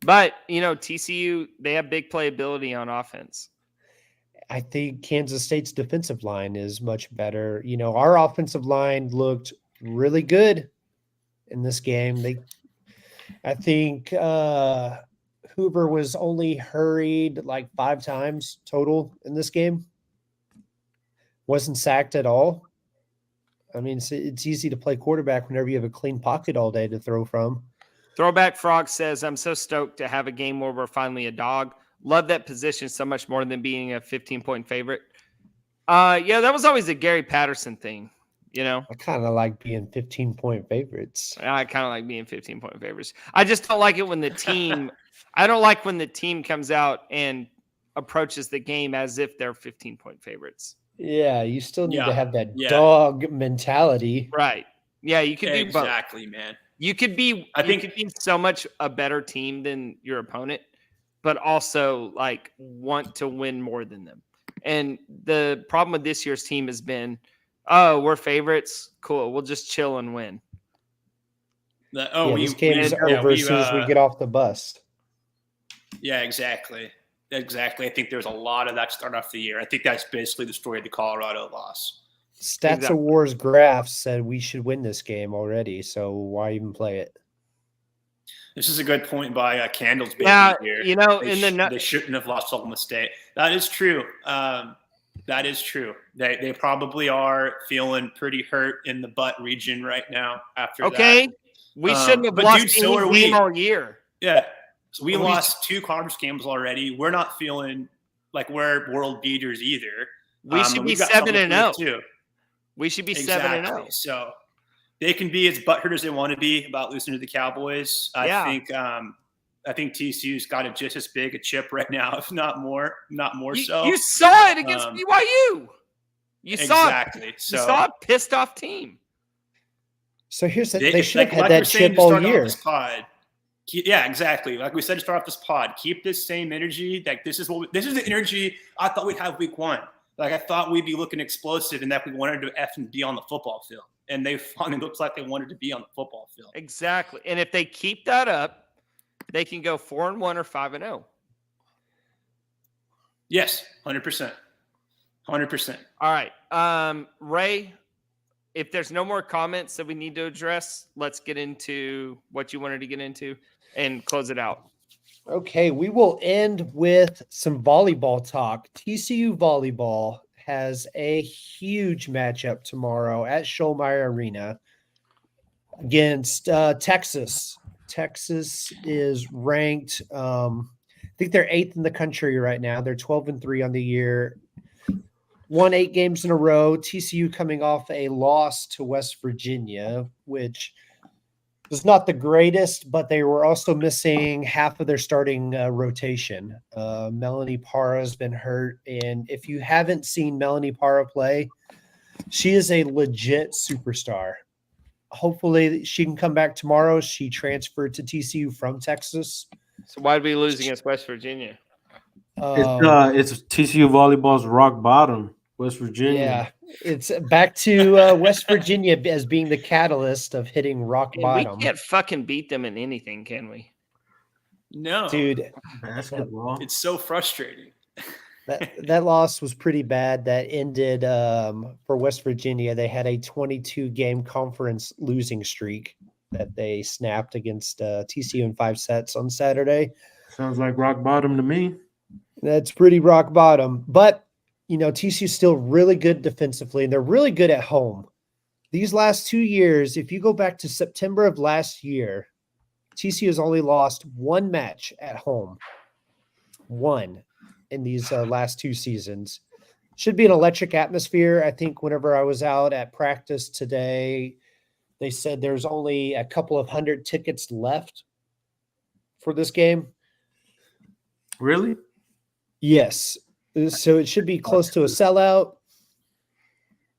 But, TCU, they have big playability on offense. I think Kansas State's defensive line is much better. Our offensive line looked really good in this game. I think Hoover was only hurried like 5 times total in this game. Wasn't sacked at all. I mean, it's easy to play quarterback whenever you have a clean pocket all day to throw from. Throwback Frog says, I'm so stoked to have a game where we're finally a dog. Love that position so much more than being a 15-point favorite. Yeah, that was always a Gary Patterson thing, I kind of like being 15-point favorites. I kind of like being 15-point favorites. I just don't like it when the team – I don't like when the team comes out and approaches the game as if they're 15-point favorites. Yeah, you still need to have that dog mentality. Right. Yeah, you could do both. Exactly, man. You could be so much a better team than your opponent, but also want to win more than them. And the problem with this year's team has been Oh, we're favorites. Cool. We'll just chill and win. This game is over as soon as we get off the bus. Yeah, exactly. Exactly. I think there's a lot of that start off the year. I think that's basically the story of the Colorado loss. Stats Awards graph said we should win this game already, so why even play it? This is a good point by Candles Baby here. You know, they shouldn't have lost Oklahoma State. That is true. That is true. They probably are feeling pretty hurt in the butt region right now after that. We shouldn't have lost any game all year. Yeah. So we lost 2 conference games already. We're not feeling like we're world beaters either. We should be 7-0. We should be 7-0. So they can be as butthurt as they want to be about losing to the Cowboys. I think TCU's got just as big a chip right now, if not more. So you saw it against BYU. You saw a pissed off team. So here's they should have had that chip all year. Yeah, exactly. Like we said to start off this pod, keep this same energy. Like this is the energy I thought we'd have week 1. Like I thought we'd be looking explosive and that we wanted to F and be on the football field. And they finally looks like they wanted to be on the football field. Exactly. And if they keep that up, they can go 4-1 or 5-0. Yes, 100%. 100%. All right. Ray, if there's no more comments that we need to address, let's get into what you wanted to get into and close it out. Okay, we will end with some volleyball talk. TCU volleyball has a huge matchup tomorrow at Schollmeyer Arena against Texas. Texas is ranked, I think they're 8th in the country right now. They're 12-3 on the year. Won 8 games in a row. TCU coming off a loss to West Virginia, which was not the greatest, but they were also missing half of their starting rotation. Melanie Parra has been hurt, and if you haven't seen Melanie Parra play, she is a legit superstar. Hopefully she can come back tomorrow. She transferred to TCU from Texas. So why did we lose against West Virginia? It's TCU volleyball's rock bottom, West Virginia. Yeah, it's back to West Virginia as being the catalyst of hitting rock bottom. We can't fucking beat them in anything, can we? No. Dude. Basketball. It's so frustrating. That loss was pretty bad. That ended for West Virginia. They had a 22-game conference losing streak that they snapped against TCU in 5 sets on Saturday. Sounds like rock bottom to me. That's pretty rock bottom. But, TCU is still really good defensively, and they're really good at home. These last 2 years, if you go back to September of last year, TCU has only lost 1 match at home. 1 in these last 2 seasons. Should be an electric atmosphere. I think whenever I was out at practice today, they said there's only a couple of 100 tickets left for this game. Really? Yes. So it should be close to a sellout.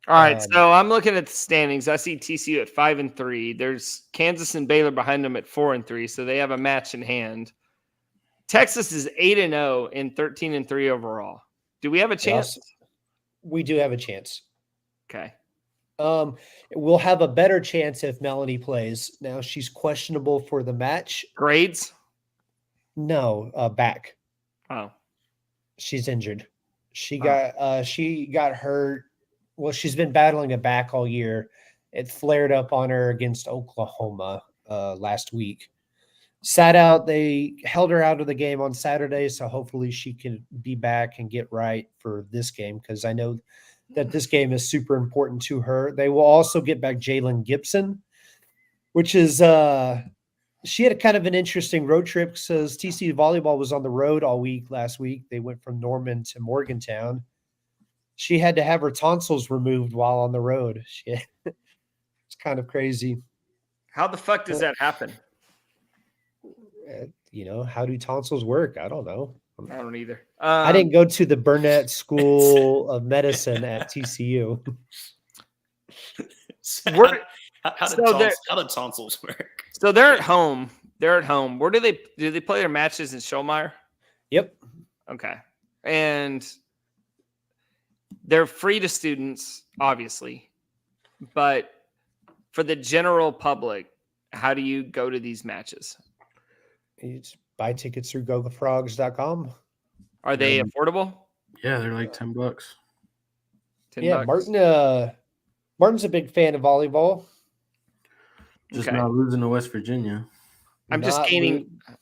All right. So I'm looking at the standings. I see TCU at 5-3. There's Kansas and Baylor behind them at 4-3. So they have a match in hand. Texas is 8-0 and 13-3 overall. Do we have a chance? Yes, we do have a chance. Okay. We'll have a better chance if Melanie plays. Now she's questionable for the match. Grades? No, back. Oh. She's injured. She got hurt. Well, she's been battling a back all year. It flared up on her against Oklahoma last week. Sat out. They held her out of the game on Saturday, so hopefully she can be back and get right for this game because I know that this game is super important to her. They will also get back Jalen Gibson, which is she had a kind of an interesting road trip because TCU volleyball was on the road all week last week. They went from Norman to Morgantown. She had to have her tonsils removed while on the road. It's kind of crazy. How the fuck does that happen? How do tonsils work? I don't know. I don't either. I didn't go to the Burnett School of Medicine at TCU. How do tonsils work? So they're at home. They're at home. Where do they play their matches in Schollmeyer? Yep. Okay. And they're free to students, obviously. but for the general public, how do you go to these matches? You just buy tickets through gogofrogs.com. Are they affordable? Yeah, they're like $10. Yeah, $10? Martin's a big fan of volleyball. Just Okay. not losing to West Virginia. I'm just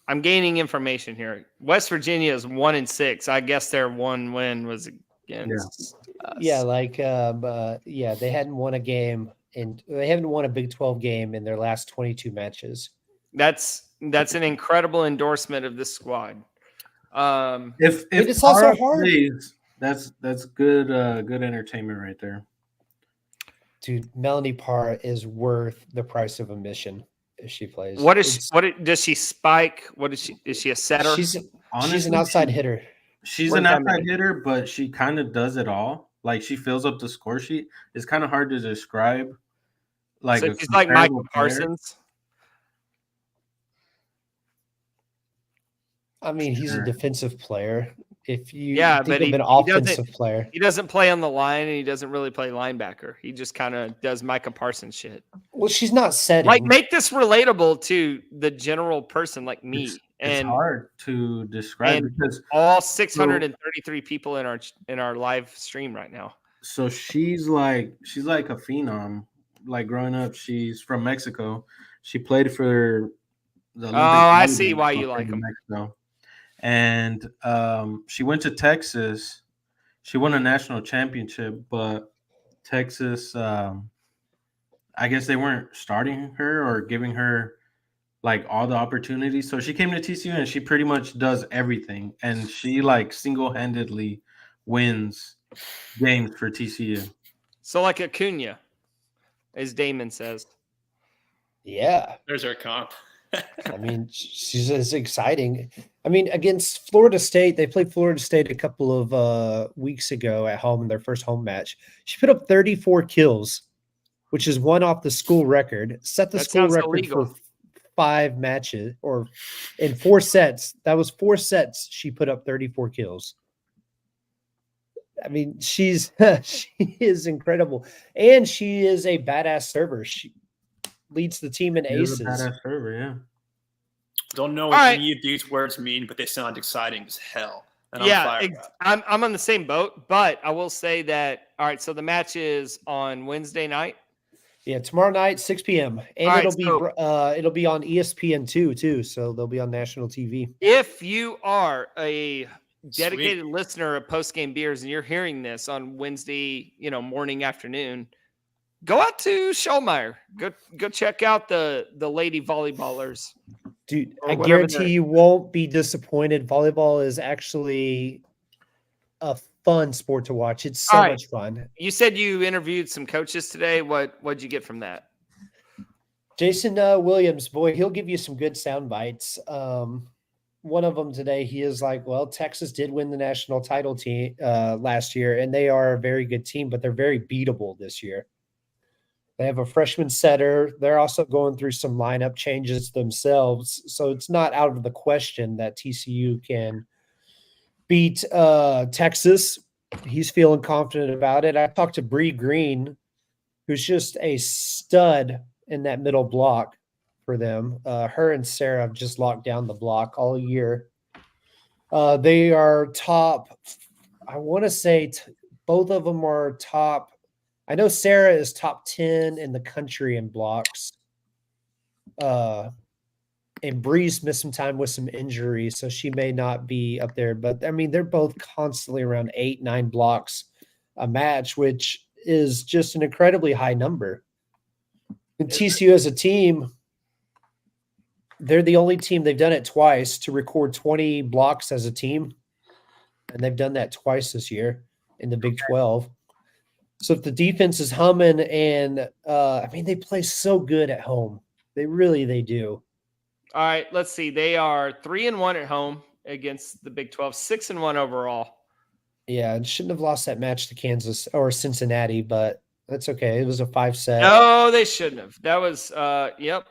I'm gaining information here. West Virginia is 1-6. I guess their one win was against us. Yeah, they hadn't won a game and they haven't won a Big 12 game in their last 22 matches. That's an incredible endorsement of this squad. If it's also Parra hard. plays, that's good good entertainment right there. Dude, Melanie Parr is worth the price of admission if she plays. Does she spike? Is she a setter? She's Honestly, an outside hitter. She's an outside hitter, but she kind of does it all. Like she fills up the score sheet. It's kind of hard to describe. Like so she's like Michael player. Parsons. I mean, he's a defensive player. If you but think of an offensive player, he doesn't play on the line, and he doesn't really play linebacker. He just kind of does Micah Parsons shit. Well, she's not setting. Like, make this relatable to the general person like me. It's hard to describe because all 633 people in our live stream right now. So she's like a phenom. Like growing up, she's from Mexico. She played for the Olympic I see why you like them. Mexico. And she went to Texas. She won a national championship, but Texas, I guess they weren't starting her or giving her like all the opportunities. So she came to TCU and she pretty much does everything. And she like single-handedly wins games for TCU. So like Acuna, as Damon says. Yeah. There's our comp. I mean, she's exciting. I mean, against Florida State, they played Florida State a couple of weeks ago at home in their first home match. She put up 34 kills, which is one off the school record, set the school record illegal. for 5 matches or in 4 sets. That was 4 sets. She put up 34 kills. I mean, she is incredible. And she is a badass server. She leads the team in aces. A badass server, yeah. Don't know what any of these words mean, but they sound exciting as hell. And I'm on the same boat, but I will say that, all right, so the match is on Wednesday night. Yeah, tomorrow night, 6 p.m. And it'll be on ESPN2 too, so they'll be on national TV. If you are a dedicated listener of Postgame Beers and you're hearing this on Wednesday, morning, afternoon, go out to Schollmeyer. Go check out the lady volleyballers. Dude, I guarantee you won't be disappointed. Volleyball is actually a fun sport to watch. It's so much fun. You said you interviewed some coaches today. What'd you get from that? Jason Williams, boy, he'll give you some good sound bites. One of them today, he is like, well, Texas did win the national title team last year, and they are a very good team, but they're very beatable this year. They have a freshman setter. They're also going through some lineup changes themselves. So it's not out of the question that TCU can beat Texas. He's feeling confident about it. I talked to Bree Green, who's just a stud in that middle block for them. Her and Sarah have just locked down the block all year. They are top. I want to say both of them are top. I know Sarah is top 10 in the country in blocks. And Bree's missed some time with some injuries, so she may not be up there. But, I mean, they're both constantly around 8-9 blocks a match, which is just an incredibly high number. And TCU as a team, they're the only team, they've done it twice, to record 20 blocks as a team. And they've done that twice this year in the Big 12. So if the defense is humming and, they play so good at home. They do. All right, let's see. They are 3-1 at home against the Big 12, 6-1 overall. Yeah, and shouldn't have lost that match to Kansas or Cincinnati, but that's okay. It was a 5-set. No, they shouldn't have. That was, nope.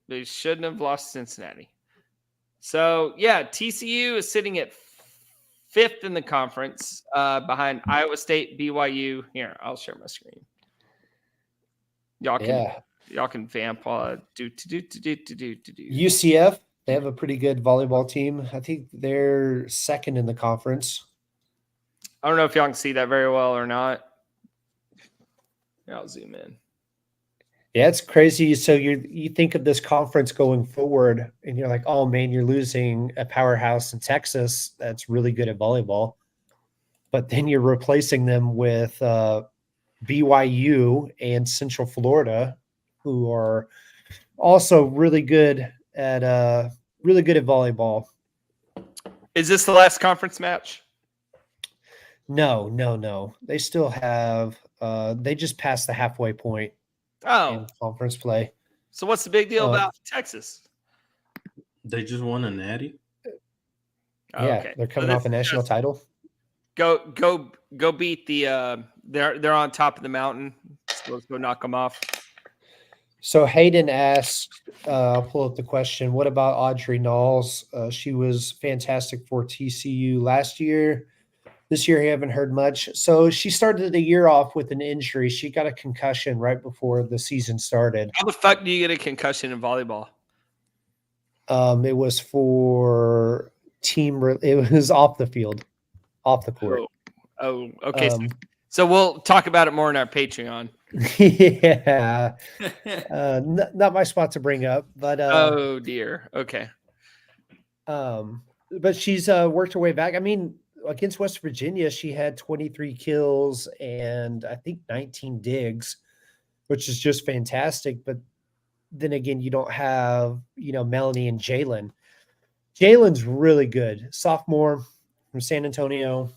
They shouldn't have lost Cincinnati. So, yeah, TCU is sitting at 5th in the conference behind Iowa State, BYU. Here, I'll share my screen. Y'all can Yeah. y'all can vamp do. UCF, they have a pretty good volleyball team. I think they're second in the conference. I don't know if y'all can see that very well or not. I'll zoom in. Yeah, it's crazy. So you think of this conference going forward, and you're like, oh man, you're losing a powerhouse in Texas that's really good at volleyball. But then you're replacing them with BYU and Central Florida, who are also really good at volleyball. Is this the last conference match? No. They still have they just passed the halfway point Oh, in conference play. so what's the big deal about Texas? They just won a natty. Yeah, Okay. they're coming So off a national title. Go beat the they're on top of the mountain. So let's go knock them off. So Hayden asked, I'll pull up the question. What about Audrey Knowles? She was fantastic for TCU last year. This year, I haven't heard much. So she started the year off with an injury. She got a concussion right before the season started. How the fuck do you get a concussion in volleyball? It was for it was off the field, off the court. Oh, okay. So we'll talk about it more in our Patreon. Yeah. Not my spot to bring up, but oh dear. Okay. But she's worked her way back. I mean, against West Virginia, she had 23 kills and I think 19 digs, which is just fantastic. But then again, you don't have, Melanie and Jalen. Jalen's really good. Sophomore from San Antonio.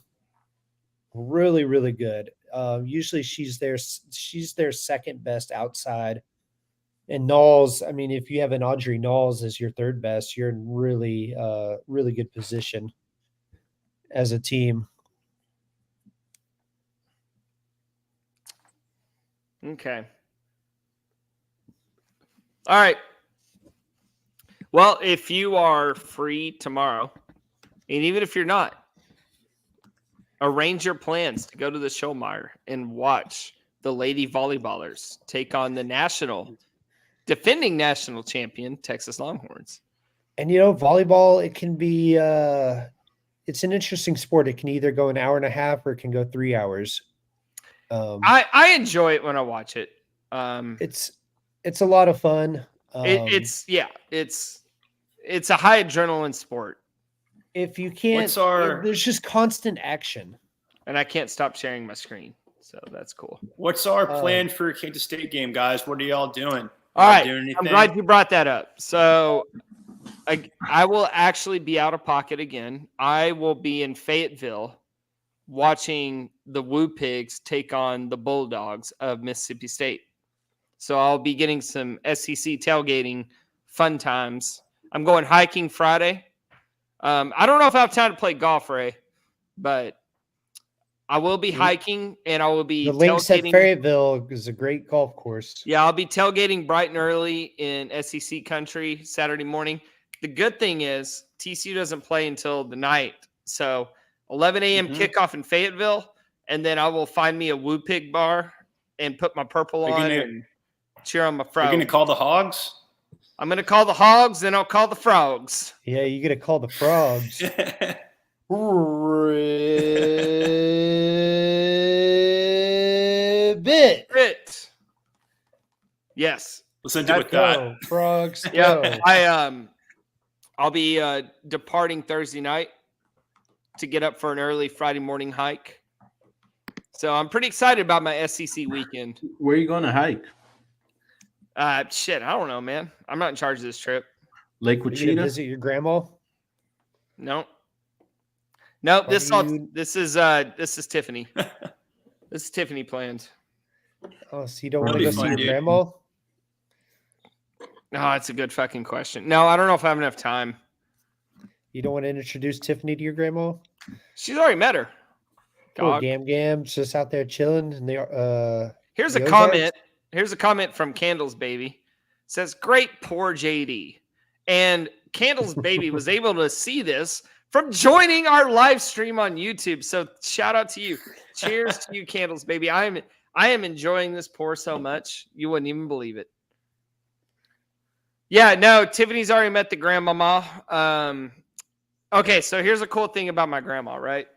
Really, really good. Usually she's their second best outside. And Knowles, I mean, if you have an Audrey Knowles as your third best, you're in really, really good position as a team. Okay. All right. Well, if you are free tomorrow, and even if you're not, arrange your plans to go to the Showmire and watch the Lady Volleyballers take on the defending national champion, Texas Longhorns. And, volleyball, it can be it's an interesting sport. It can either go an hour and a half or it can go 3 hours. I enjoy it when I watch it. It's a lot of fun. It's a high adrenaline sport. If you can't, there's just constant action. And I can't stop sharing my screen. So that's cool. What's our plan for Kansas State game, guys? What are y'all doing? All right. I'm glad you brought that up. So I will actually be out of pocket again. I will be in Fayetteville watching the Woo Pigs take on the Bulldogs of Mississippi State. So I'll be getting some SEC tailgating fun times. I'm going hiking Friday. I don't know if I have time to play golf, Ray, but I will be hiking and I will be the links at Fayetteville is a great golf course. Yeah, I'll be tailgating bright and early in SEC country Saturday morning. The good thing is TCU doesn't play until the night. So 11 a.m. kickoff in Fayetteville, and then I will find me a Woo Pig bar and put my purple on and cheer on my frogs. You're going to call the Hogs? I'm going to call the Hogs, then I'll call the Frogs. Yeah, you're going to call the Frogs. Ribbit. Yes. Listen to with that. Frogs. Yeah, I'll be departing Thursday night to get up for an early Friday morning hike. So I'm pretty excited about my SEC weekend. Where are you going to hike? Shit, I don't know, man. I'm not in charge of this trip. Lake You Wichita? visit your grandma? Nope. This is Tiffany. This is Tiffany planned. Oh, so you don't want to go see your grandma? No, it's a good fucking question. No, I don't know if I have enough time. You don't want to introduce Tiffany to your grandma? She's already met her. Oh, Gam's just out there chilling. And Here's a comment. Here's a comment from Candles Baby. It says, "Great, poor JD." And Candles Baby was able to see this from joining our live stream on YouTube. So shout out to you. Cheers to you, Candles Baby. I'm I am enjoying this pour so much. You wouldn't even believe it. Yeah, no, Tiffany's already met the grandmama. Okay, so here's a cool thing about my grandma, right?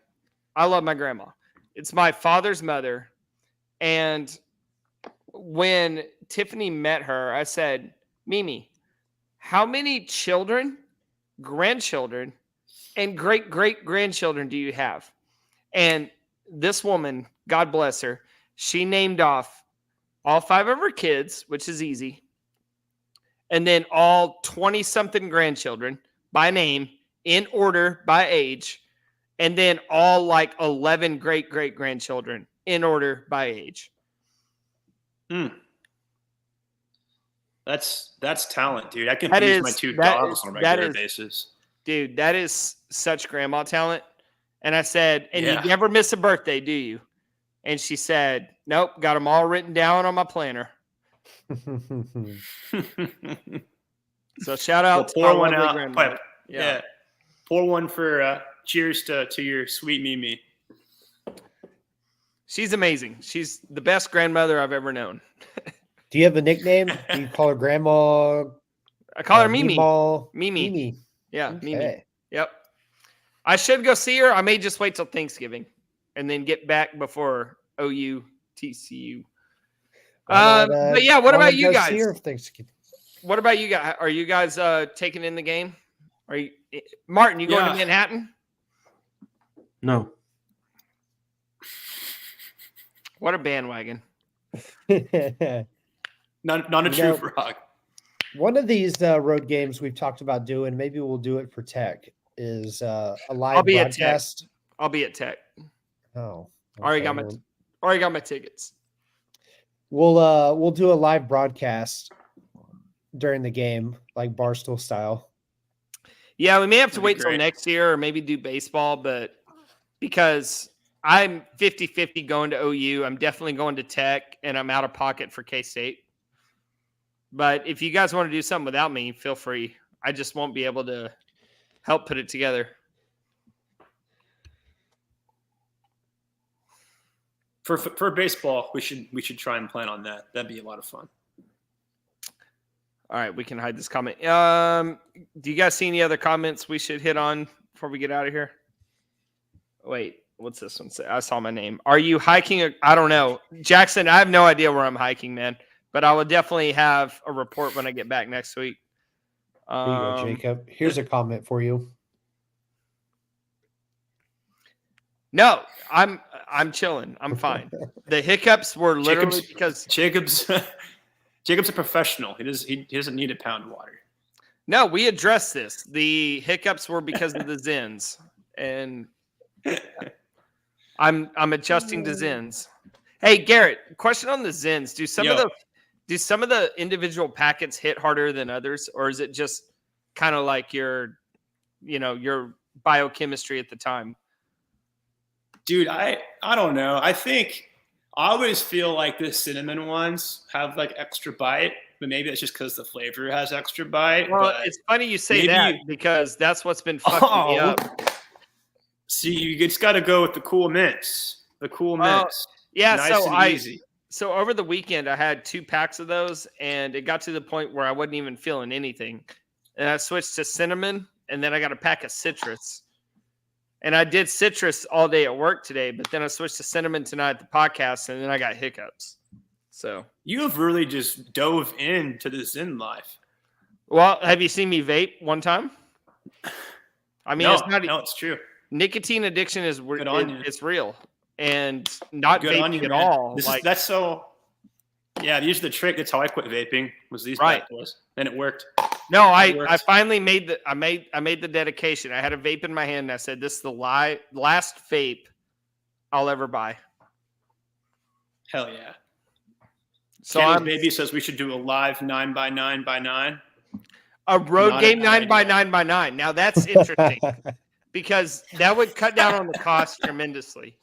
I love my grandma. It's my father's mother. And when Tiffany met her, I said, Mimi, how many children, grandchildren, and great-great-grandchildren do you have? And this woman, God bless her, she named off all 5 of her kids, which is easy, and then all 20-something grandchildren by name, in order by age, and then all like 11 great-great-grandchildren in order by age. That's talent, dude. I confuse my 2 dogs on a regular basis. Dude, that is such grandma talent. And I said, and you never miss a birthday, do you? And she said, nope, got them all written down on my planner. So shout out to pour one out. Grandmother. Yeah. Pour one for cheers to your sweet Mimi. She's amazing. She's the best grandmother I've ever known. Do you have a nickname? Do you call her Grandma? I call her Mimi. Mimi. Mimi. Yeah, Okay. Mimi. Yep. I should go see her. I may just wait till Thanksgiving and then get back before OU TCU. But yeah, what about you guys? What about you guys? Are you guys taking in the game? Are you, Martin? You going to Manhattan? No. What a bandwagon! Not a true frog. One of these road games we've talked about doing, maybe we'll do it for Tech, is a live broadcast. I'll be at Tech. Oh, okay. Already got my tickets. We'll do a live broadcast during the game, like Barstool style. Yeah, we may have to wait till next year or maybe do baseball, but because I'm 50-50 going to OU, I'm definitely going to Tech, and I'm out of pocket for K-State. But if you guys want to do something without me, feel free. I just won't be able to help put it together. For baseball, we should try and plan on that. That'd be a lot of fun. All right, we can hide this comment. Do you guys see any other comments we should hit on before we get out of here? Wait, what's this one say? I saw my name. Are you hiking? I don't know. Jackson, I have no idea where I'm hiking, man. But I will definitely have a report when I get back next week. Here you go, Jacob. Here's a comment for you. No, I'm chilling. I'm fine. The hiccups were literally because Jacob's a professional. He doesn't need a pound of water. No, we addressed this. The hiccups were because of the Zins, and I'm adjusting to Zins. Hey, Garrett, question on the Zins. Do some of the individual packets hit harder than others, or is it just kind of like your biochemistry at the time? Dude, I don't know. I think I always feel like the cinnamon ones have like extra bite, but maybe it's just because the flavor has extra bite. Well, but it's funny you say that because that's what's been fucking me up. See, you just got to go with the cool mints. The cool mints. Yeah, nice easy. So over the weekend, I had 2 packs of those, and it got to the point where I wasn't even feeling anything. And I switched to cinnamon, and then I got a pack of citrus. And I did citrus all day at work today, but then I switched to cinnamon tonight at the podcast, and then I got hiccups. So you have really just dove into the Zen life. Well, have you seen me vape one time? I mean, it's true. Nicotine addiction is it's real, and not vaping at all. That's so. Yeah, these are the trick. That's how I quit vaping. Was these bad boys, and it worked. No, I finally made the dedication. I had a vape in my hand, and I said, "This is the last vape I'll ever buy." Hell yeah! So baby says we should do a live 9x9x9. A road game 9x9x9. Now that's interesting because that would cut down on the cost tremendously.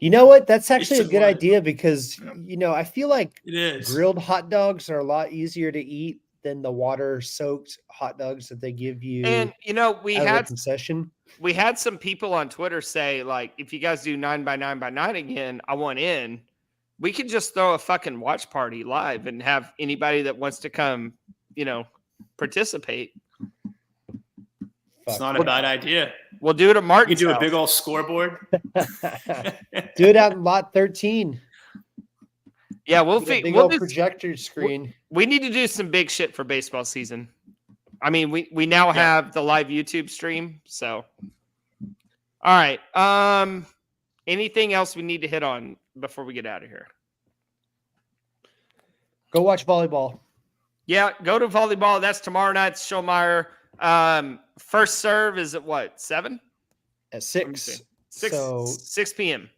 You know what? That's actually a good idea because I feel like it is. Grilled hot dogs are a lot easier to eat than the water-soaked hot dogs that they give you. And we had concession. We had some people on Twitter say, like, if you guys do 9x9x9 again, I want in. We could just throw a fucking watch party live and have anybody that wants to come, participate. It's not a bad idea. We'll do it at You Martin's can do a house. big old scoreboard. Do it out in lot 13. Yeah, we'll Get a big we'll old do, projector screen. we need to do some big shit for baseball season. I mean, we now have the live YouTube stream, so all right. Anything else we need to hit on before we get out of here? Go watch volleyball. Yeah, go to volleyball. That's tomorrow night. Schollmeyer. First serve is at what, 7? At 6. 6 p.m.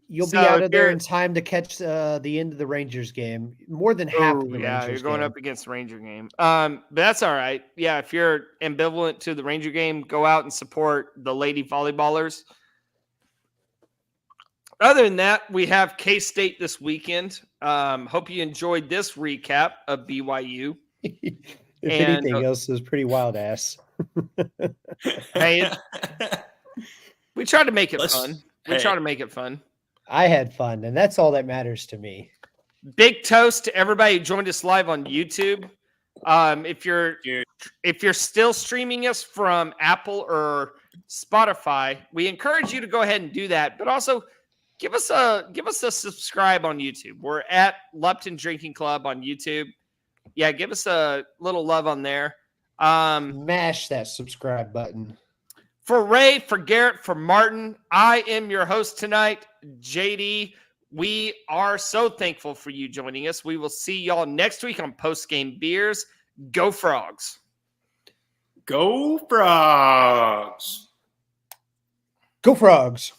You'll be So out if of there you're- in time to catch the end of the Rangers game. More than half of the Yeah, Rangers you're going game. up against the Ranger game. But that's all right. Yeah, if you're ambivalent to the Ranger game, go out and support the lady volleyballers. Other than that, we have K-State this weekend. Hope you enjoyed this recap of BYU. If And- anything else, it was pretty wild ass. Hey, we try to make it Let's- fun. We hey. try to make it fun. I had fun, and that's all that matters to me. Big toast to everybody who joined us live on YouTube. If you're still streaming us from Apple or Spotify, we encourage you to go ahead and do that. But also give us a subscribe on YouTube. We're at Lupton Drinking Club on YouTube. Yeah, give us a little love on there. Mash that subscribe button. For Ray, for Garrett, for Martin, I am your host tonight, JD. We are so thankful for you joining us. We will see y'all next week on Postgame Beers. Go Frogs. Go Frogs. Go Frogs.